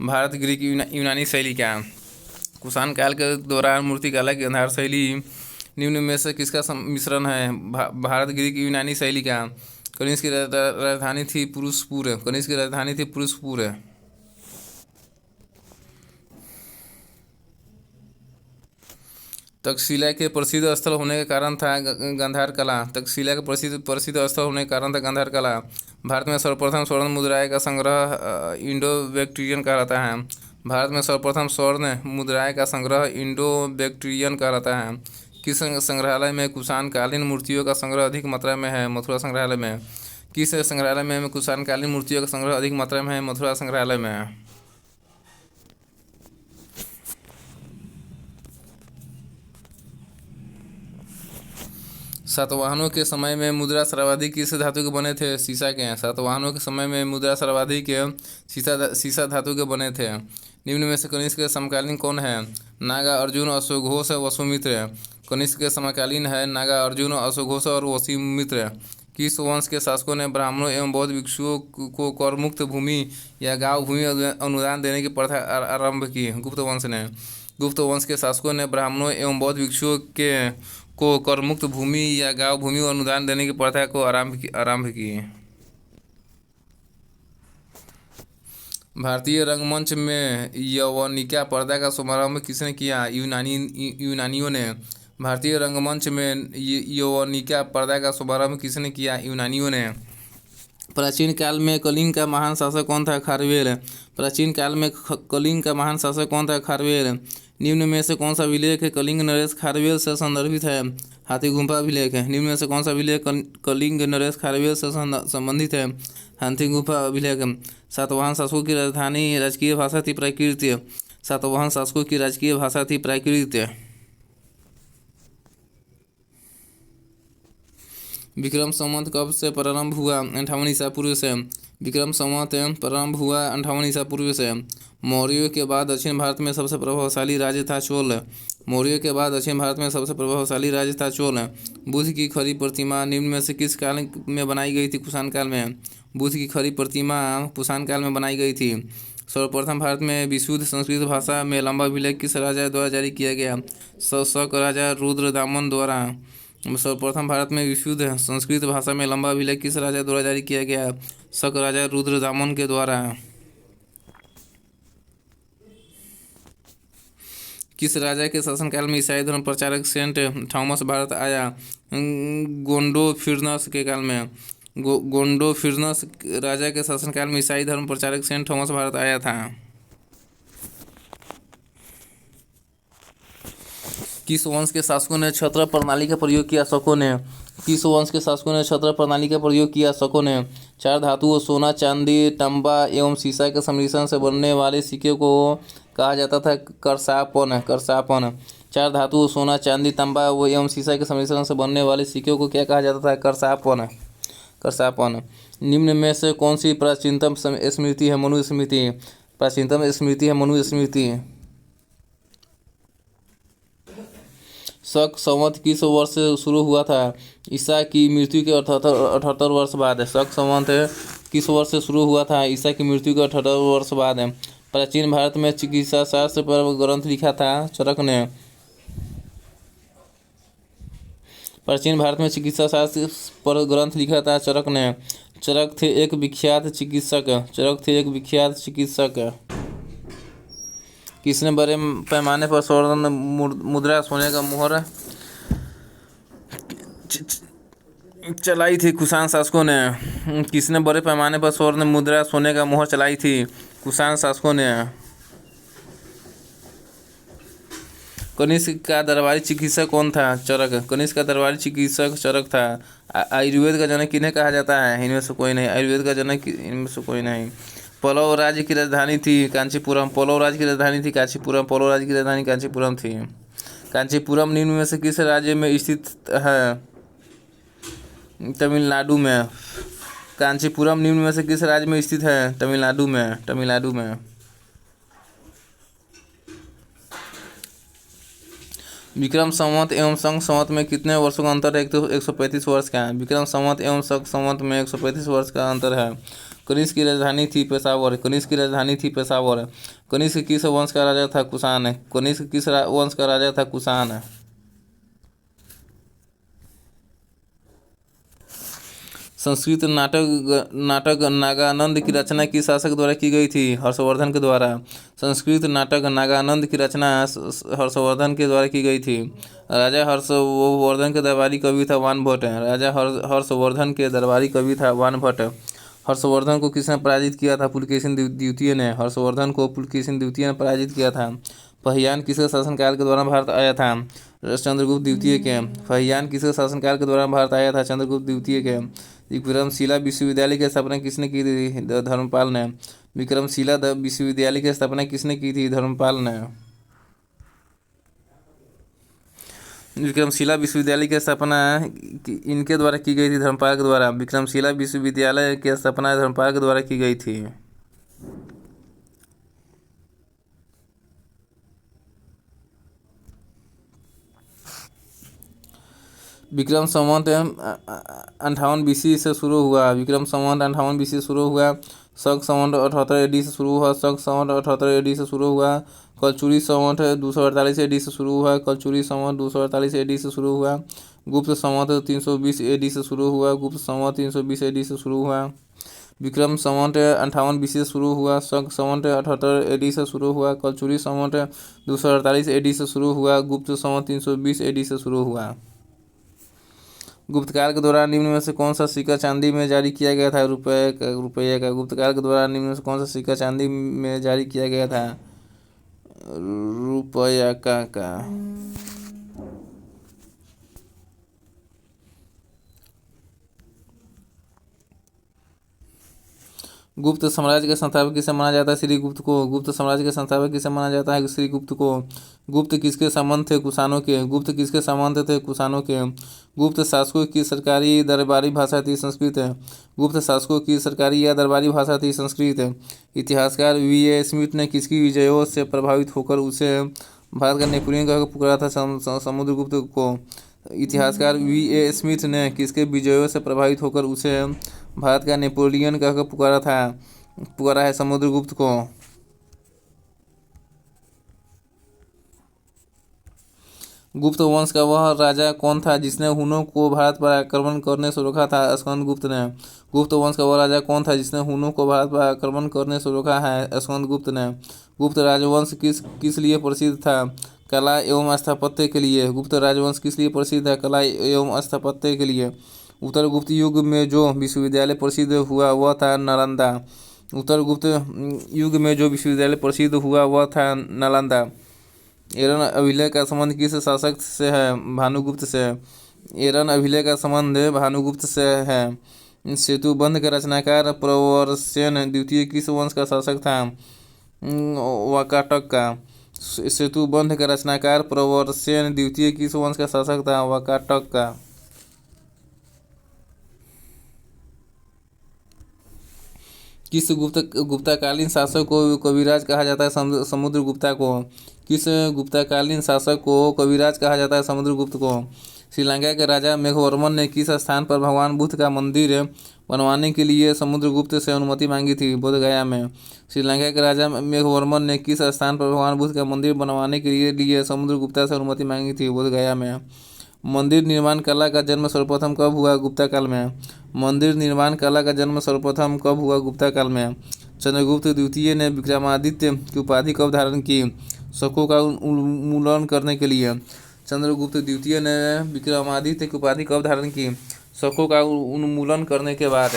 भारत ग्रीक यूनानी शैली का। कुषाण काल के दौरान मूर्तिकला की गांधार शैली निम्न में से किसका मिश्रण है? भारत ग्रीक यूनानी शैली का। कनिष्क की राजधानी थी पुरुषपुर। कनिष्क की राजधानी थी पुरुषपुर। तक्षशिला के प्रसिद्ध स्थल होने का कारण था गांधार कला। तक्षशिला के प्रसिद्ध स्थल होने का कारण था गांधार कला। भारत में सर्वप्रथम स्वर्ण मुद्राएं का संग्रह इंडो बैक्ट्रियन कहलाता है। भारत में सर्वप्रथम स्वर्ण मुद्राएं का संग्रह इंडो बैक्ट्रियन कहलाता है। किस संग्रहालय में कुषाणकालीन मूर्तियों का संग्रह अधिक मात्रा में है? मथुरा संग्रहालय में। किस संग्रहालय में कुषाणकालीन मूर्तियों का संग्रह अधिक मात्रा में है? मथुरा संग्रहालय में। सातवाहनों के समय में मुद्रा सर्वाधिक किस धातु के बने थे? सीसा के। सातवाहनों के समय में मुद्रा सर्वाधिक सीसा धातु के बने थे। निम्न में से कनिष्क के समकालीन कौन है? नागा, अर्जुन, अश्वघोष, वसुमित्र। कनिष्क के समकालीन है नागा, अर्जुन, अश्वघोष और वसुमित्र। किस वंश के शासकों ने ब्राह्मणों एवं बौद्ध भिक्षुओं को करमुक्त भूमि या गाँव भूमि अनुदान देने की प्रथा आरंभ की? गुप्त वंश ने। गुप्त वंश के शासकों ने ब्राह्मणों एवं बौद्ध भिक्षुओं को करमुक्त भूमि या गाँव भूमि अनुदान देने की प्रथा को आरंभ की। भारतीय रंगमंच में यवनिका पर्दा का शुभारंभ किसने किया? यूनानियों ने। भारतीय रंगमंच में यवनिका पर्दा का शुभारंभ किसने किया? यूनानियों ने। प्राचीन काल में कलिंग का महान शासक कौन था? खारवेल। प्राचीन काल में कलिंग का महान शासक कौन था? खारवेल। निम्न में से कौन सा अभिलेख कलिंग नरेश खारवेल से संदर्भित है? हाथी गुम्फा अभिलेख है। निम्न में से कौन सा अभिलेख कलिंग नरेश खारवेल से संबंधित है? हाथी गुम्फा अभिलेख। सातवाहन शासकों की राजधानी राजकीय भाषा थी प्राकृत। सातवाहन शासकों की राजकीय भाषा थी प्राकृत। विक्रम संवत कब से प्रारंभ हुआ? 58 ईसा पूर्व से। विक्रम संवत प्रारंभ हुआ 58 ईसा पूर्व से। मौर्यों के बाद दक्षिण भारत में सबसे प्रभावशाली राज्य था चोल। मौर्यों के बाद दक्षिण भारत में सबसे प्रभावशाली राज्य था चोल। बुद्ध की खड़ी प्रतिमा निम्न में से किस काल में बनाई गई थी? कुषाण काल में। बुद्ध की खड़ी प्रतिमा कुषाण काल में बनाई गई थी। सर्वप्रथम भारत में विशुद्ध संस्कृत भाषा में लंबा अभिलेख किस राजा द्वारा जारी किया गया? शक राजा रुद्रदामन द्वारा। सर्वप्रथम भारत में विशुद्ध संस्कृत भाषा में लंबा अभिलेख किस राजा द्वारा जारी किया गया? शक राजा रुद्रदामन के द्वारा। किस राजा के शासनकाल में ईसाई धर्म प्रचारक सेंट थॉमस भारत आया? गोंडोफिरनस के काल में। गोंडोफिरनस राजा के शासनकाल में ईसाई धर्म प्रचारक सेंट थॉमस भारत आया था। किस वंश के शासकों ने छत्र प्रणाली का प्रयोग किया? शकों ने। किस वंश के शासकों ने छत्र प्रणाली का प्रयोग किया? शकों ने। चार धातुओं सोना, चांदी, तांबा एवं सीसा के सम्मिश्रण से बनने वाले सिक्के को कहा जाता था करसापन। करसापन। चार धातुओं सोना, चांदी, तांबा एवं सीसा के सम्मिश्रण से बनने वाले सिक्के को क्या कहा जाता था? करसापन। करसापन। निम्न में से कौन सी प्राचीनतम स्मृति है? मनुस्मृति। प्राचीनतम स्मृति है मनुस्मृति। शक संवत किस वर्ष से शुरू हुआ था? ईसा की मृत्यु के 78 वर्ष बाद। शक संवत किस वर्ष से शुरू हुआ था? ईसा की मृत्यु के 78 वर्ष बाद। प्राचीन भारत में चिकित्सा शास्त्र पर ग्रंथ लिखा था चरक ने। प्राचीन भारत में चिकित्सा शास्त्र पर ग्रंथ लिखा था चरक ने। चरक थे एक विख्यात चिकित्सक। चरक थे एक विख्यात चिकित्सक। किसने बड़े पैमाने पर स्वर्ण मुद्रा सोने का मुहर चलाई थी? कुषाण शासकों ने। किसने बड़े पैमाने पर स्वर्ण मुद्रा सोने का मुहर चलाई थी? कुषाण शासकों ने। कनिष्क का दरबारी चिकित्सक कौन था? चरक। कनिष्क का दरबारी चिकित्सक चरक था। आयुर्वेद का जनक किन्हें कहा जाता है? इनमें से कोई नहीं। आयुर्वेद का जनक इनमें से कोई नहीं। पल्लव राज्य की राजधानी थी कांचीपुरम। पल्लव राज्य की राजधानी थी कांचीपुरम। पल्लव राज्य की राजधानी कांचीपुरम थी। कांचीपुरम निम्न में से किस राज्य में स्थित है? तमिलनाडु में। कांचीपुरम निम्न में से किस राज्य में स्थित है? तमिलनाडु में। तमिलनाडु में। विक्रम संवत एवं शक संवत में कितने वर्षों का अंतर है? 135 वर्ष का है। विक्रम संवत एवं शक संवत में 135 वर्ष का अंतर है। कनिष्क की राजधानी थी पेशावर। कनिष्क की राजधानी थी पेशावर। कनिष्क किस वंश का राजा था? कुषाण। कनिष्क किस वंश का राजा था? कुषाण। संस्कृत नाटक नागानंद की रचना किस शासक द्वारा की गई थी? हर्षवर्धन के द्वारा। संस्कृत नाटक नागानंद की रचना हर्षवर्धन के द्वारा की गई थी। राजा हर्षवर्धन के दरबारी कवि था वानभट्ट। राजा हर्षवर्धन के दरबारी कवि था वानभट्ट। हर्षवर्धन को किसने पराजित किया था? पुलकेशिन द्वितीय ने। हर्षवर्धन को पुलकेशिन द्वितीय ने पराजित किया था। फहियान किसके शासनकाल के दौरान भारत आया था? चंद्रगुप्त द्वितीय के। फहियान किसके शासनकाल के दौरान भारत आया था? चंद्रगुप्त द्वितीय के। विक्रमशिला विश्वविद्यालय की स्थापना किसने की थी? धर्मपाल ने। विक्रमशिला विश्वविद्यालय की स्थापना किसने की थी? धर्मपाल ने। विक्रमशिला विश्वविद्यालय की स्थापना इनके द्वारा की गई थी? धर्मपाल के द्वारा। विक्रमशिला विश्वविद्यालय की स्थापना धर्मपाल के द्वारा की गई थी। विक्रम संवत 58 BC से शुरू हुआ। विक्रम संवत 58 BC से शुरू हुआ। शक संवत 78 AD से शुरू हुआ। शक संवत 78 AD से शुरू हुआ। कलचुरी संवत 248 AD से शुरू हुआ। कलचुरी संवत 248 AD से शुरू हुआ। गुप्त संवत 320 AD से शुरू हुआ। गुप्त संवत 320 AD से शुरू हुआ। विक्रम संवत 58 BC से शुरू हुआ। शक संवत 78 AD से शुरू हुआ। कलचुरी संवत 248 AD से शुरू हुआ। गुप्त संवत 320 AD से शुरू हुआ। गुप्तकाल के दौरान निम्न में से कौन सा सिक्का चांदी में जारी किया गया था? रुपये का। गुप्तकाल के दौरान निम्न में से कौन सा सिक्का चांदी में जारी किया गया था? रुपया का। गुप्त साम्राज्य के संस्थापक किसे माना जाता है? श्रीगुप्त को। गुप्त साम्राज्य के संस्थापक किसे माना जाता है? श्रीगुप्त को। गुप्त किसके संबंध थे? कुषाणों के। गुप्त किसके संबंध थे? कुषाणों के। गुप्त शासकों की सरकारी दरबारी भाषा थी संस्कृत। गुप्त शासकों की सरकारी या दरबारी भाषा थी संस्कृत। इतिहासकार VA स्मिथ ने किसकी विजयों से प्रभावित होकर उसे भारत का नेपोलियन कहकर पुकारा था? समुद्रगुप्त को। इतिहासकार VA स्मिथ ने किसके विजयों से प्रभावित होकर उसे भारत का नेपोलियन कहकर पुकारा है? समुद्रगुप्त को। गुप्त वंश का वह राजा कौन था जिसने हुनों को भारत पर आक्रमण करने से रोका था? स्कंदगुप्त ने। गुप्त वंश का वह राजा कौन था जिसने हुनों को भारत पर आक्रमण करने से रोका है? स्कंदगुप्त ने। गुप्त राजवंश किस लिए प्रसिद्ध था? कला एवं स्थापत्य के लिए। गुप्त राजवंश किस लिए प्रसिद्ध है? कला एवं स्थापत्य के लिए। उत्तर गुप्त युग में जो विश्वविद्यालय प्रसिद्ध हुआ वह था नालंदा। उत्तर गुप्त युग में जो विश्वविद्यालय प्रसिद्ध हुआ वह था नालंदा। एरन अभिलेख का संबंध किस शासक से है? भानुगुप्त से। एरन अभिलेख का संबंध भानुगुप्त से है। सेतुबंध का रचनाकार प्रवरसेन द्वितीय किस वंश का शासक था? वाकाटक का। सेतुबंध का रचनाकार प्रवरसेन द्वितीय किस वंश का शासक था? वाकाटक का। किस गुप्ताकालीन शासक को कविराज कहा जाता है? समुद्रगुप्ता को। किस गुप्ताकालीन शासक को कविराज कहा जाता है? समुद्रगुप्त को। श्रीलंका के राजा मेघवर्मन ने किस स्थान पर भगवान बुद्ध का मंदिर बनवाने के लिए समुद्रगुप्त से अनुमति मांगी थी? बोधगया में। श्रीलंका के राजा मेघवर्मन ने किस स्थान पर भगवान बुद्ध का मंदिर बनवाने के लिए समुद्रगुप्ता से अनुमति मांगी थी? बोधगया में। मंदिर निर्माण कला का जन्म सर्वप्रथम कब हुआ? गुप्ता काल में। मंदिर निर्माण कला का जन्म सर्वप्रथम कब हुआ? गुप्ता काल में। चंद्रगुप्त द्वितीय ने विक्रमादित्य की उपाधि कब धारण की? शकों का उन्मूलन करने के लिए। चंद्रगुप्त द्वितीय ने विक्रमादित्य की उपाधि कब धारण की? शकों का उन्मूलन करने के बाद।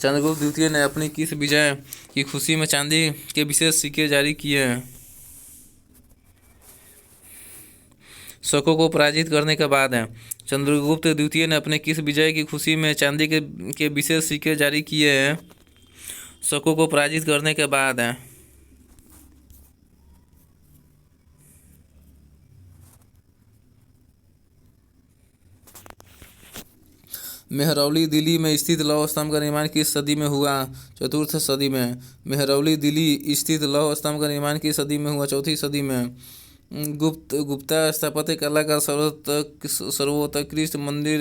चंद्रगुप्त द्वितीय ने अपनी किस विजय की खुशी में चांदी के विशेष सिक्के जारी किए? शकों को पराजित करने के बाद। चंद्रगुप्त द्वितीय ने अपने किस विजय की खुशी में चांदी के विशेष सिक्के जारी किए? शकों को पराजित करने के बाद। मेहरौली दिल्ली में स्थित लौह स्तंभ का निर्माण किस सदी में हुआ? चतुर्थ सदी में। मेहरौली दिल्ली स्थित लौह स्तंभ का निर्माण किस सदी में हुआ? चौथी सदी में। गुप्ता स्थापत्य कला का सर्वोत्कृष्ट मंदिर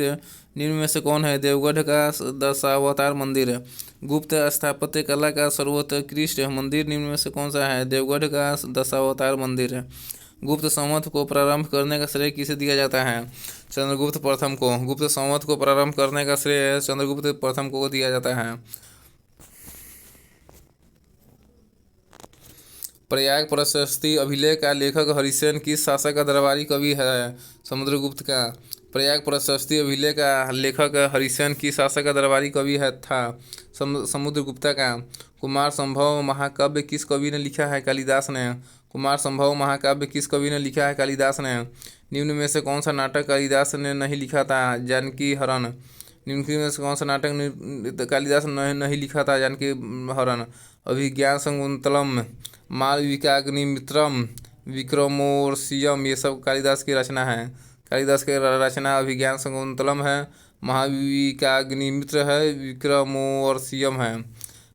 निम्न में से कौन है? देवगढ़ का दशावतार मंदिर। गुप्त स्थापत्य कला का सर्वोत्कृष्ट मंदिर निम्न में से कौन सा है? देवगढ़ का दशावतार मंदिर। गुप्त संवत को प्रारंभ करने का श्रेय किसे दिया जाता है? चंद्रगुप्त प्रथम को। गुप्त संवत को प्रारंभ करने का श्रेय चंद्रगुप्त प्रथम को दिया जाता है। प्रयाग प्रशस्ति अभिलेख का लेखक हरिसेन किस शासक का दरबारी कवि है? समुद्रगुप्त का। प्रयाग प्रशस्ति अभिलेख का लेखक हरिसेन किस शासक का दरबारी कवि था? समुद्रगुप्ता का। कुमार संभव महाकाव्य किस कवि ने लिखा है? कालिदास ने। कुमार संभव महाकाव्य किस कवि ने लिखा है? कालिदास ने। निम्न में से कौन सा नाटक कालिदास ने नहीं लिखा था? जानकी हरण। निम्न में से कौन सा नाटक कालिदास ने नहीं लिखा था? जानकी हरण। अभिज्ञान शाकुंतलम, मालविकाग्निमित्रम, विक्रमोर्वशीयम ये सब कालिदास की रचना है। कालिदास की रचना अभिज्ञान शाकुंतलम है, महाविकाग्निमित्र है, विक्रमोर्वशीयम है।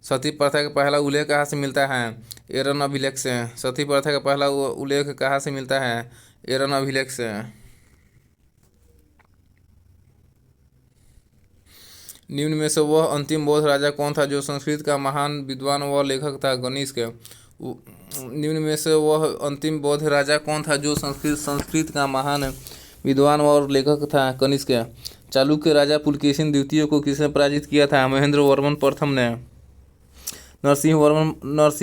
सती प्रथा का पहला उल्लेख कहाँ से मिलता है? एरन अभिलेख से। सती प्रथा का पहला उल्लेख कहाँ से मिलता है? एरन अभिलेख से। निम्न में से वह अंतिम बौद्ध राजा कौन था जो संस्कृत का महान विद्वान व लेखक था? कनिष्क। निम्न में से वह अंतिम बौद्ध राजा कौन था जो संस्कृत का महान विद्वान और लेखक था? कनिष्क। चालुक्य राजा पुलकेशिन द्वितीय को किसने पराजित किया था? महेंद्र वर्मन प्रथम ने। नरसिंह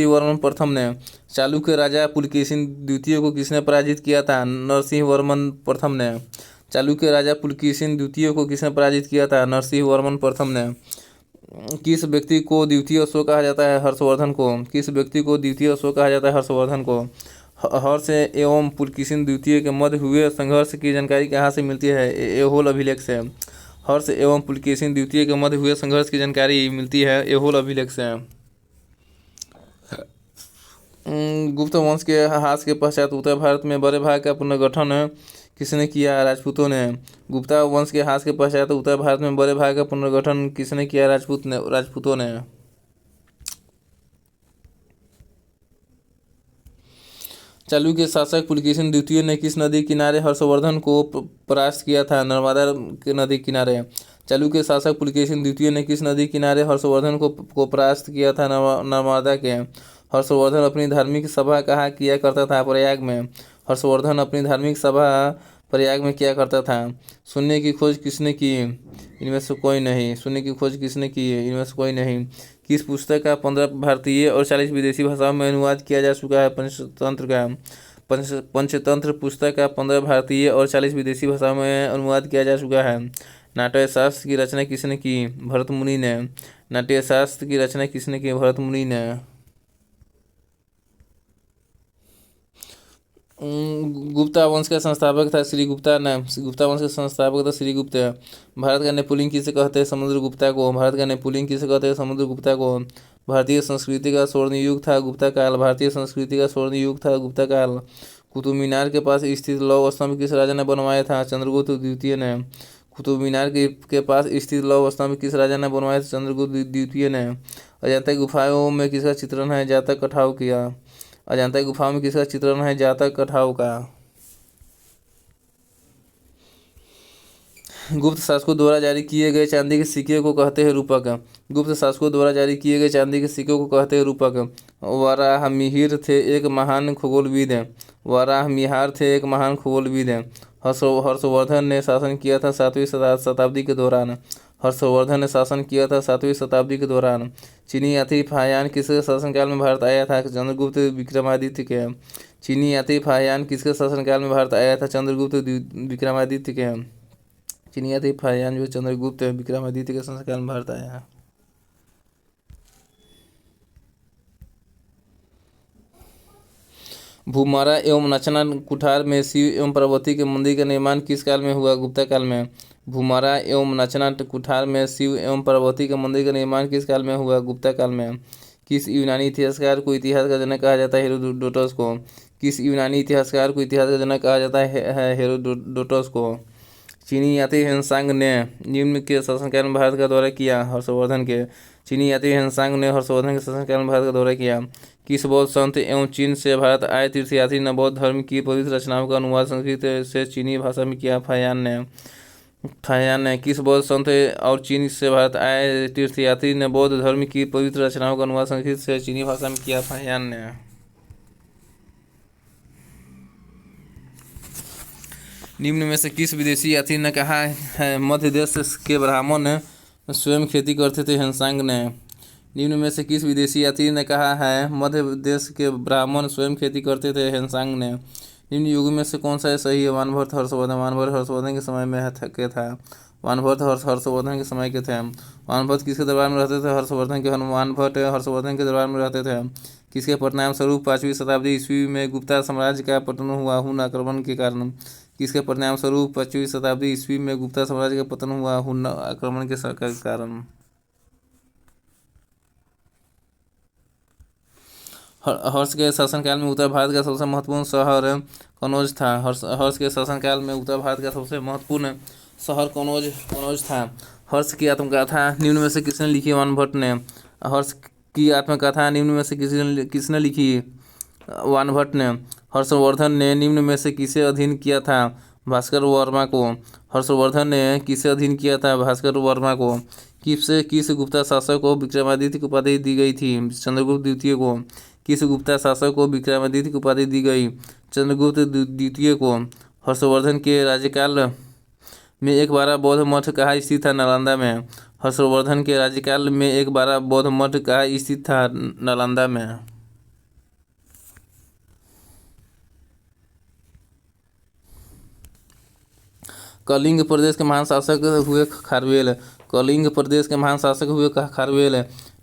वर्मन प्रथम ने। चालुक्य राजा पुलकेशिन द्वितीय को किसने पराजित किया था? नरसिंह वर्मन प्रथम ने। चालुक्य राजा पुलकेशिन द्वितीय को किसने पराजित किया था? नरसिंह वर्मन प्रथम ने। किस व्यक्ति को द्वितीय अशोक कहा जाता है? हर्षवर्धन को। किस व्यक्ति को द्वितीय अशोक कहा जाता है? हर्षवर्धन को। हर्ष एवं पुलकेशिन द्वितीय के मध्य हुए संघर्ष की जानकारी कहाँ से मिलती है? ऐहोल अभिलेख से। हर्ष एवं पुलकेशिन द्वितीय के मध्य हुए संघर्ष की जानकारी मिलती है ऐहोल अभिलेख से। गुप्त वंश के ह्रास के पश्चात उत्तर भारत में बड़े भाग का पुनर्गठन किसने किया? राजपूतों ने। गुप्ता वंश के ह्रास के पश्चात उत्तर भारत में बड़े भाग का पुनर्गठन किसने किया? राजपूतों ने। चालुक्य शासक पुलकेशिन द्वितीय ने किस नदी किनारे हर्षवर्धन को परास्त किया था? नर्मदा के नदी किनारे। चालुक्य शासक पुलकेशिन द्वितीय ने किस नदी किनारे हर्षवर्धन को परास्त किया था? नर्मदा के। हर्षवर्धन अपनी धार्मिक सभा कहाँ किया करता था? प्रयाग में। हर्षवर्धन अपनी धार्मिक सभा प्रयाग में किया करता था। शून्य की खोज किसने की? इनमें से कोई नहीं। शून्य की खोज किसने की? इनमें से कोई नहीं। किस पुस्तक का 15 भारतीय और 40 विदेशी भाषाओं में अनुवाद किया जा चुका है? पंचतंत्र का। पंचतंत्र पुस्तक का 15 भारतीय और 40 विदेशी भाषाओं में अनुवाद किया जा चुका है। नाट्यशास्त्र की रचना किसने की? भरत मुनि ने। नाट्यशास्त्र की रचना किसने की? भरत मुनि ने। गुप्ता वंश का संस्थापक था श्रीगुप्ता ने। गुप्ता वंश का संस्थापक था श्रीगुप्त। भारत का नेपोलियन किसे कहते हैं? समुद्रगुप्ता को। भारत का नेपोलियन किसे कहते हैं? समुद्रगुप्ता को। भारतीय संस्कृति का स्वर्ण युग था गुप्ता काल। भारतीय संस्कृति का स्वर्ण युग था गुप्ता काल। कुतुब मीनार के पास स्थित लौह स्तंभ किस राजा ने बनवाया था? चंद्रगुप्त द्वितीय ने। कुतुब मीनार के पास स्थित लौह स्तंभ किस राजा ने बनवाया था? चंद्रगुप्त द्वितीय ने। अजंता गुफाओं में किसका चित्रण है? जातक कठाऊ किया। अजंता गुफाओं में किसका चित्रण है? जातक कठाऊ का। गुप्त शासकों द्वारा जारी किए गए चांदी के सिक्के को कहते हैं रूपक। गुप्त शासकों द्वारा जारी किए गए चांदी के सिक्कों को कहते हैं रूपक। वराहमिहिर थे एक महान खगोलविद। वराहमिहिर थे एक महान खगोलविद। हर्षवर्धन ने शासन किया था 7वीं शताब्दी के दौरान। हर्षवर्धन ने शासन किया था 7वीं शताब्दी के दौरान। चीनी यात्री फाह्यान किसके शासनकाल में भारत आया था? चंद्रगुप्त विक्रमादित्य के। चीनी यात्री फाह्यान किसके शासनकाल में भारत आया था? चंद्रगुप्त विक्रमादित्य के। चीनी यात्री फाह्यान जो चंद्रगुप्त विक्रमादित्य के शासनकाल में भारत आया है। भूमारा एवं नाचना कुठार में शिव एवं पार्वती के मंदिर का निर्माण किस काल में हुआ? गुप्ता काल में। भूमारा एवं नाचना कुठार में शिव एवं पार्वती के मंदिर का निर्माण किस काल में हुआ? गुप्ता काल में। किस यूनानी इतिहासकार को इतिहास का जनक कहा जाता है? हेरोडोटस को। किस यूनानी इतिहासकार को इतिहास का जनक कहा जाता है? हेरोडोटस को। चीनी यात्री हेनसांग ने निम्न के शासनकाल में भारत का दौरा किया? हर्षवर्धन के। चीनी यात्री हेनसांग ने हर्षवर्धन के शासनकाल में भारत का दौरा किया। किस बौद्ध संत एवं चीन से भारत आए तीर्थयात्री ने बौद्ध धर्म की पवित्र रचनाओं का अनुवाद संस्कृत से चीनी भाषा में किया? फाह्यान ने। किस बौद्ध संत और चीन से भारत आए तीर्थयात्री ने बौद्ध धर्म की पवित्र रचनाओं का अनुवाद संस्कृत से चीनी भाषा में किया? फाह्यान ने। निम्न में से किस विदेशी यात्री ने कहा है मध्य देश के ब्राह्मण स्वयं खेती करते थे? हेनसांग ने। निम्न में से किस विदेशी यात्री ने कहा है मध्य देश के ब्राह्मण स्वयं खेती करते थे? हेनसांग ने। निम्न युग में से कौन सा सही है? वानभट्ट हर्षवर्धन। वानभट्ट हर्षवर्धन के समय में के था। वानभट्ट हर्षवर्धन के समय के थे। वानभट्ट किसके दरबार में रहते थे? हर्षवर्धन के। वानभट्ट हर्षवर्धन के दरबार में रहते थे। किसके परिणाम स्वरूप 5वीं शताब्दी ईस्वी में गुप्ता साम्राज्य का पतन हुआ? हुन आक्रमण के कारण। किसके परिणाम स्वरूप 5वीं शताब्दी ईस्वी में गुप्ता साम्राज्य का पतन हुआ? हुन आक्रमण के कारण। हर्ष के शासनकाल में उत्तर भारत का सबसे महत्वपूर्ण शहर कनौज था। हर्ष के शासनकाल में उत्तर भारत का सबसे महत्वपूर्ण शहर कनौज था। हर्ष की आत्मकथा निम्न में से किसने लिखी? वानभट्ट ने। हर्ष की आत्मकथा निम्न में से किसने लिखी? वानभट्ट ने। हर्षवर्धन ने निम्न में से किसे अधीन किया था? भास्कर वर्मा को। हर्षवर्धन ने किसे अधीन किया था? भास्कर वर्मा को। किस गुप्ता शासक को विक्रमादित्य की उपाधि दी गई थी? चंद्रगुप्त द्वितीय को। किस गुप्ता शासक को विक्रमादित्य की उपाधि दी गई? चंद्रगुप्त द्वितीय को। हर्षवर्धन के राज्यकाल में एक बारह बौद्ध मठ कहाँ स्थित था? नालंदा में। हर्षवर्धन के राज्यकाल में एक बारह बौद्ध मठ कहाँ स्थित था? नालंदा में। कलिंग प्रदेश के महान शासक हुए खारवेल। कलिंग प्रदेश के महान शासक हुए खारवेल।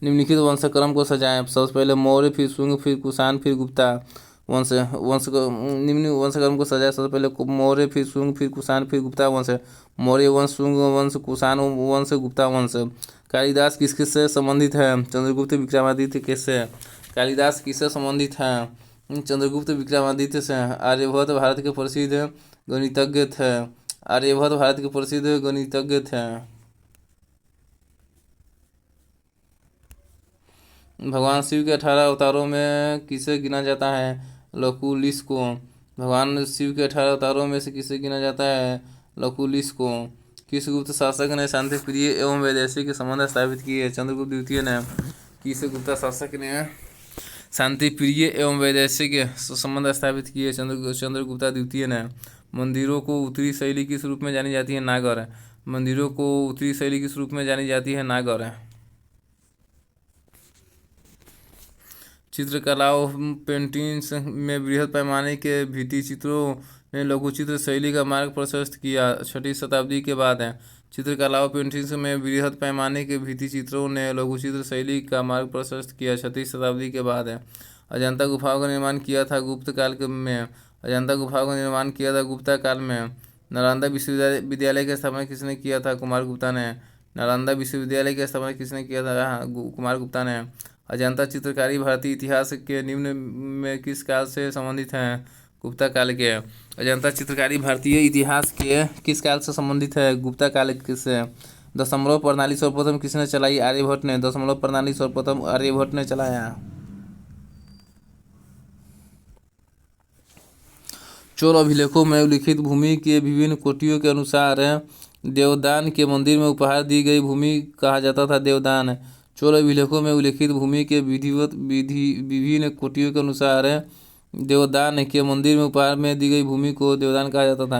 निम्नलिखित वंशक्रम को सजाएं। सबसे पहले मौर्य, फिर शुंग, फिर कुषाण, फिर गुप्ता। निम्न वंशक्रम को सजाएं। सबसे पहले मौर्य, फिर शुंग, फिर कुषाण, फिर गुप्ता वंश। मौर्य वंश, शुंग वंश, कुषाण वंश, गुप्ता वंश। कालिदास किसके से संबंधित है? चंद्रगुप्त विक्रमादित्य के से। कालिदास किससे संबंधित है? चंद्रगुप्त विक्रमादित्य से। आर्यभट्ट भारत के प्रसिद्ध गणितज्ञ थे। आर्यभट्ट भारत के प्रसिद्ध गणितज्ञ थे। भगवान शिव के 18 अवतारों में किसे गिना जाता है? लकुलिस को। भगवान शिव के 18 अवतारों में से किसे गिना जाता है? लकुलिस को। किस गुप्त शासक ने शांति प्रिय एवं वैदेशिक संबंध स्थापित किए? चंद्रगुप्त द्वितीय ने। किस गुप्त शासक ने शांति प्रिय एवं वैदेशिक संबंध स्थापित किए? चंद्रगुप्त द्वितीय ने। मंदिरों को उत्तरी शैली किस रूप में जानी जाती है? नागर। मंदिरों को उत्तरी शैली किस रूप में जानी जाती है? नागर। चित्रकलाओं पेंटिंग्स में वृहद पैमाने के भित्ति चित्रों ने लघुचित्र शैली का मार्ग प्रशस्त किया। 6वीं शताब्दी के बाद है। चित्रकलाओं पेंटिंग्स में वृहद पैमाने के भित्ति चित्रों ने लघुचित्र शैली का मार्ग प्रशस्त किया। 6वीं शताब्दी के बाद है। अजंता गुफाओं का निर्माण किया था गुप्त काल में। अजंता गुफाओं का निर्माण किया था गुप्ता काल में। नालंदा विश्वविद्यालय की स्थापना किसने किया था? कुमार गुप्ता ने। नालंदा विश्वविद्यालय की स्थापना किसने किया था? कुमार गुप्ता ने। अजंता चित्रकारी भारतीय इतिहास के निम्न में किस काल से संबंधित है? गुप्ता काल के। अजंता चित्रकारी भारतीय इतिहास के किस काल से संबंधित है? गुप्ता काल से। दशमलव प्रणाली सर्वप्रथम किसने चलाई? आर्यभट्ट ने। दशमलव प्रणाली सर्वप्रथम आर्यभट्ट ने चलाया। चोल अभिलेखों में उल्लिखित भूमि के विभिन्न कोटियों के अनुसार देवदान के मंदिर में उपहार दी गई भूमि कहा जाता था देवदान। चोल अभिलेखों में उल्लिखित भूमि के विभिन्न कोटियों के अनुसार देवदान के मंदिर में उपहार में दी गई भूमि को देवदान कहा जाता था।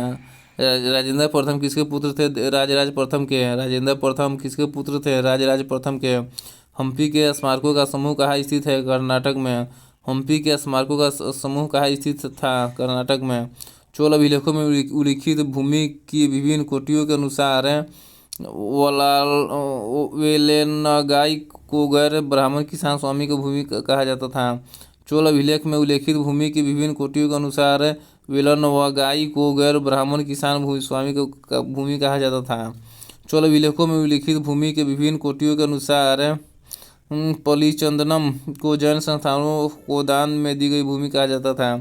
राजेंद्र प्रथम किसके पुत्र थे? राजराज प्रथम के। राजेंद्र प्रथम किसके पुत्र थे? राजराज प्रथम के। हम्पी के स्मारकों का समूह कहाँ स्थित है? कर्नाटक में। हम्पी के स्मारकों का समूह कहाँ स्थित था? कर्नाटक में। चोल अभिलेखों में उल्लिखित भूमि की विभिन्न कोटियों के अनुसार वेलेनगाई को गैर ब्राह्मण किसान स्वामी की भूमि कहा जाता था। चोल अभिलेख में उल्लिखित भूमि की विभिन्न कोटियों के अनुसार वेलनगाई को गैर ब्राह्मण किसान स्वामी की भूमि कहा जाता था। चोल अभिलेखों में उल्लिखित भूमि के विभिन्न कोटियों के अनुसार पलिचंदनम को जैन संस्थानों को दान में दी गई भूमि कहा जाता था।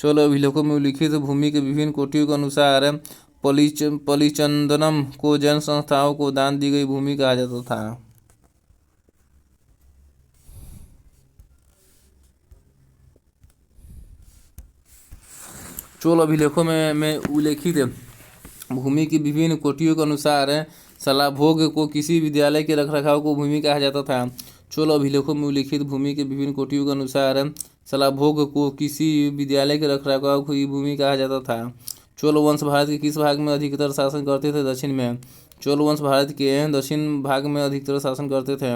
चोल अभिलेखों में उल्लिखित भूमि के विभिन्न कोटियों के अनुसार पलिचंदनम को जैन संस्थाओं को दान दी गई भूमि कहा जाता था। चोल अभिलेखों में उल्लेखित भूमि की विभिन्न कोटियों के अनुसार शलाभोग को किसी विद्यालय के रखरखाव को भूमि कहा जाता था। चोल अभिलेखों में उल्लिखित भूमि के विभिन्न कोटियों के अनुसार शलाभोग को किसी विद्यालय के रखरखाव की भूमि कहा जाता था। चोल वंश भारत के किस भाग में अधिकतर शासन करते थे? दक्षिण में। चोल वंश भारत के दक्षिण भाग में अधिकतर शासन करते थे।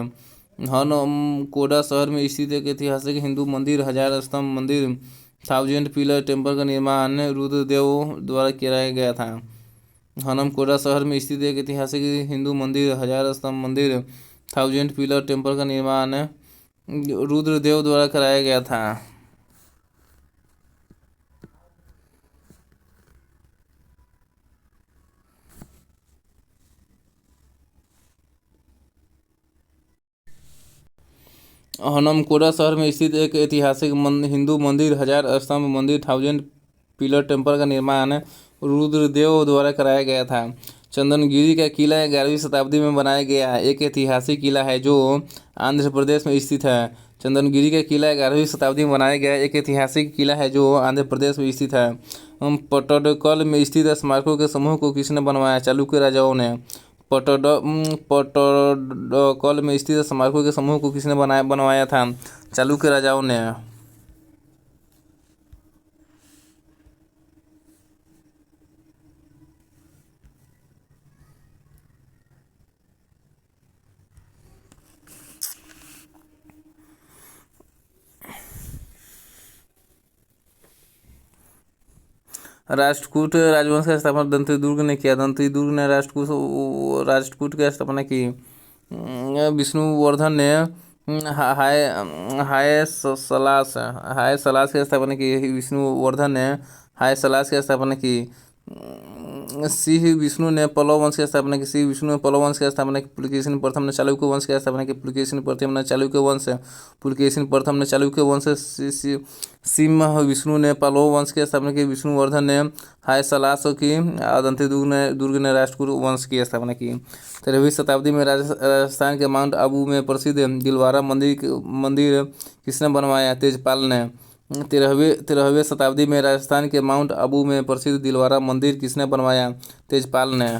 हनमकोडा शहर में स्थित एक ऐतिहासिक हिंदू मंदिर 1000 स्तंभ मंदिर 1000 पिलर टेम्पल का निर्माण रुद्रदेव द्वारा किया गया था। हनमकोडा शहर में स्थित एक ऐतिहासिक हिंदू मंदिर 1000 स्तंभ मंदिर 1000 पिलर टेम्पल का निर्माण रुद्रदेव द्वारा कराया गया था। हनमकोडा शहर में स्थित एक ऐतिहासिक हिंदू मंदिर 1000 स्तंभ मंदिर 1000 पिलर टेम्पल का निर्माण रुद्रदेव द्वारा कराया गया था। चंदनगिरी का किला 11वीं शताब्दी में बनाया गया एक ऐतिहासिक किला है जो आंध्र प्रदेश में स्थित है। चंदनगिरी का किला 11वीं शताब्दी में बनाया गया एक ऐतिहासिक किला है जो आंध्र प्रदेश में स्थित है। पट्टडकल में स्थित स्मारकों के समूह को किसने बनवाया? चालुक्य राजाओं ने। पट्टडकल में स्थित स्मारकों के समूह को किसने बनवाया था? चालुक्य राजाओं ने। राष्ट्रकूट राजवंश की स्थापना दंतेदुर्ग ने किया। दंतेदुर्ग ने राष्ट्रकूट की स्थापना की। विष्णुवर्धन ने हाय सलास की स्थापना की। विष्णुवर्धन ने हाय सलास की स्थापना की। सिंह विष्णु ने पल्लव वंश की स्थापना की। सिंह विष्णु ने पल्लव वंश की स्थापना की। पुलकेशिन प्रथम ने चालुक्य वंश की स्थापना की। पुलकेशिन प्रथम ने चालुक्य वंश सिंह विष्णु ने पल्लव वंश की स्थापना की। विष्णुवर्धन ने हायसलास की। दंतेदुर्ग ने राष्ट्रकूट वंश की स्थापना की। 13वीं शताब्दी में राजस्थान के माउंट आबू में प्रसिद्ध दिलवारा मंदिर किसने बनवाया? तेजपाल ने। 13वीं शताब्दी में राजस्थान के माउंट आबू में प्रसिद्ध दिलवारा मंदिर किसने बनवाया? तेजपाल ने।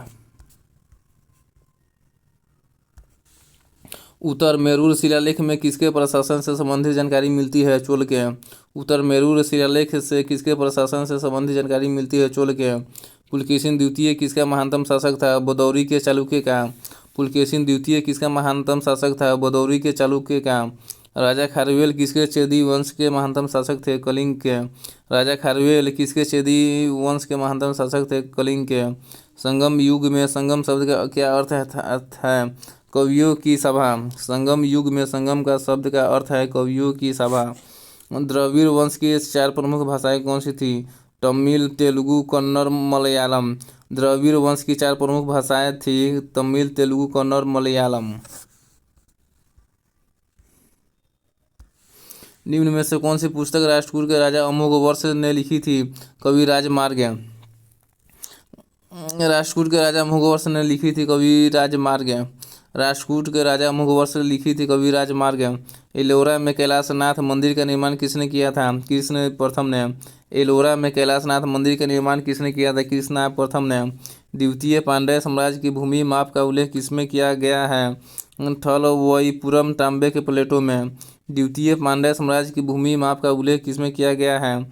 उत्तर मेरूर शिलालेख में किसके प्रशासन से संबंधित जानकारी मिलती है? चोल के। उत्तर मेरूर शिलालेख से किसके प्रशासन से संबंधित जानकारी मिलती है? चोल के। पुलकेशिन द्वितीय किसका महानतम शासक था? बदौरी के चालुक्य का। पुलकेशिन द्वितीय किसका महानतम शासक था? बदौरी के चालुक्य का। राजा खारवेल किसके चेदी वंश के महानतम शासक थे? कलिंग के। राजा खारवेल किसके चेदी वंश के महानतम शासक थे? कलिंग के। संगम युग में संगम शब्द का क्या अर्थ है? कवियों की सभा। संगम युग में संगम का शब्द का अर्थ है कवियों की सभा। द्रविड़ वंश की 4 प्रमुख भाषाएं कौन सी थी? तमिल, तेलुगु, कन्नड़, मलयालम। द्रविड़ वंश की 4 प्रमुख भाषाएं थी तमिल, तेलुगु, कन्नड़, मलयालम। निम्न में से कौन सी पुस्तक राष्ट्रकूट के राजा अमोघवर्ष ने लिखी थी? कविराज मार्ग। राष्ट्रकूट के राजा अमोघवर्ष ने लिखी थी कविराज मार्ग। राष्ट्रकूट के राजा अमोघवर्ष ने लिखी थी कविराज मार्ग। एलोरा में कैलाशनाथ मंदिर का निर्माण किसने किया था? कृष्ण प्रथम ने। एलोरा में कैलाशनाथ मंदिर का निर्माण किसने किया था? कृष्ण प्रथम ने। द्वितीय पांड्य साम्राज्य की भूमि माप का उल्लेख किसमें किया गया है? थलवईपुरम तांबे के प्लेटों में। द्वितीय पांड्य साम्राज्य की भूमि माप का उल्लेख किसमें किया गया है?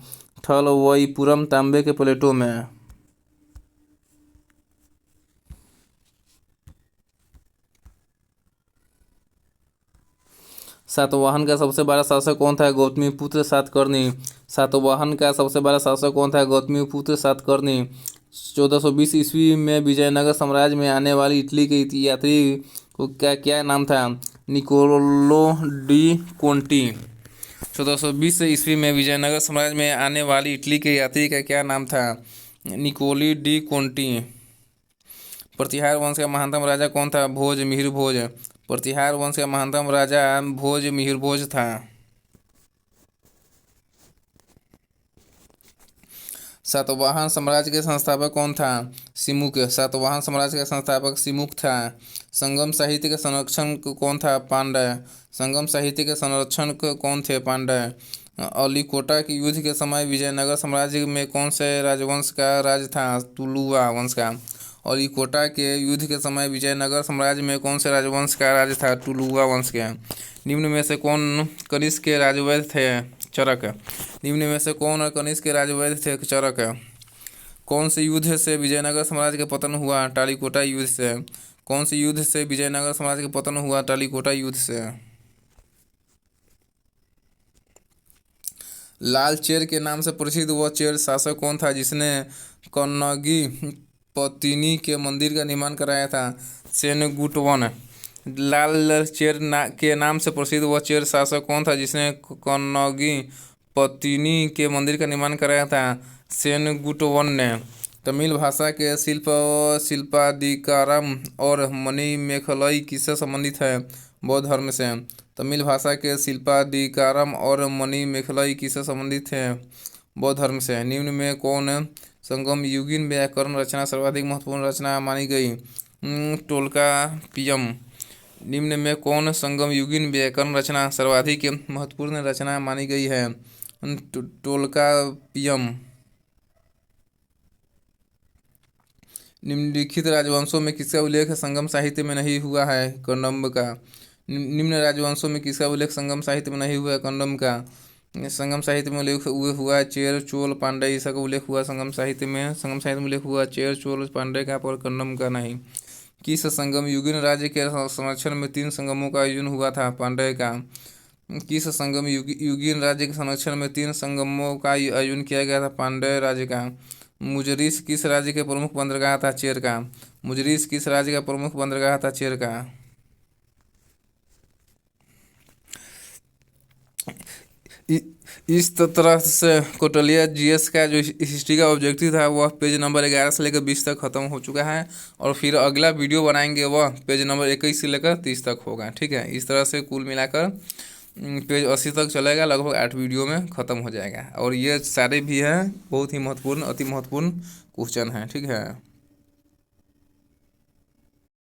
थलवईपुरम तांबे के प्लेटों में। सातवाहन का सबसे बड़ा शासक कौन था? गौतमीपुत्र सातकर्णी। सातवाहन का सबसे बड़ा शासक कौन था? गौतमीपुत्र सातकर्णी। 1420 ईस्वी में विजयनगर साम्राज्य में आने वाली इटली के यात्री को क्या नाम था? Niccolo D Conti. 1420 ईस्वी में विजयनगर साम्राज्य में आने वाली इटली के यात्री का क्या नाम था? निकोली डी कोंटी। प्रतिहार वंश का महानतम राजा कौन था? भोज मिहिर भोज। प्रतिहार वंश का महानतम राजा भोज मिहिर भोज था। सातवाहन साम्राज्य के संस्थापक कौन था? सिमुक। सातवाहन साम्राज्य का संस्थापक सिमुक था। संगम साहित्य के संरक्षक कौन था? पांड्य। संगम साहित्य के संरक्षक कौन थे? पांड्य। अलीकोटा के युद्ध के समय विजयनगर साम्राज्य में कौन से राजवंश का राज था? तुलुवा वंश का। अलीकोटा के युद्ध के समय विजयनगर साम्राज्य में कौन से राजवंश का राज था? टुलुवा वंश के। निम्न में से कौन कनिष्क के राजवैद्य थे? चरक। निम्न में से कौन कनिष्क के राजवैद्य थे? चरक। कौन से युद्ध से विजयनगर साम्राज्य का पतन हुआ? टालीकोटा युद्ध से। कौन से युद्ध से विजयनगर साम्राज्य का पतन हुआ? टालीकोटा युद्ध से। लाल चेर के नाम से प्रसिद्ध वह चेर शासक कौन था जिसने कन्नगी पत्तिनी के मंदिर का निर्माण कराया था? सेनगुटवन। लाल चेर के नाम से प्रसिद्ध वह चेर शासक कौन था जिसने कन्नगी पत्तिनी के मंदिर का निर्माण कराया था? सेनगुटवन ने। तमिल भाषा के शिल्पादिकारम और मणिमेखलई किससे संबंधित है? बौद्ध धर्म से। तमिल भाषा के शिल्पादिकारम और मणिमेखलई किससे संबंधित है? बौद्ध धर्म से। निम्न में कौन संगम युगीन व्याकरण रचना सर्वाधिक महत्वपूर्ण रचना मानी गई? टोल्कापियम। निम्न में कौन संगम युगीन व्याकरण रचना सर्वाधिक महत्वपूर्ण रचना मानी गई है? टोल्कापियम। निम्नलिखित राजवंशों में किसका उल्लेख संगम साहित्य में नहीं हुआ है? कदंब का। निम्न राजवंशों में किसका उल्लेख संगम साहित्य में नहीं हुआ है? कदंब का। संगम साहित्य में उल्लेख हुआ चेर, चोल, पांड्य ईसा का उल्लेख हुआ संगम साहित्य में। संगम साहित्य में उल्लेख हुआ चेर, चोल, पांड्य का, पर कदंब का नहीं। किस संगम युगीन राज्य के संरक्षण में 3 संगमों का आयोजन हुआ था? पांड्य का। किस संगम युगीन राज्य के संरक्षण में 3 संगमों का आयोजन किया गया था? पांड्य राज्य का। मुजरिस किस राज्य के प्रमुख बंदरगाह था? चेरका। मुजरिस किस राज्य का प्रमुख बंदरगाह था? चेरका। इ- इस तरह से कौटिल्य जीएस का जो हिस्ट्री का ऑब्जेक्टिव था वह पेज नंबर 11 से लेकर 20 तक खत्म हो चुका है, और फिर अगला वीडियो बनाएंगे वह पेज नंबर 21 से लेकर 30 तक होगा। ठीक है, इस तरह से कुल मिलाकर पेज 80 तक चलेगा, लगभग 8 वीडियो में ख़त्म हो जाएगा। और ये सारे भी हैं बहुत ही महत्वपूर्ण, अति महत्वपूर्ण क्वेश्चन हैं। ठीक है।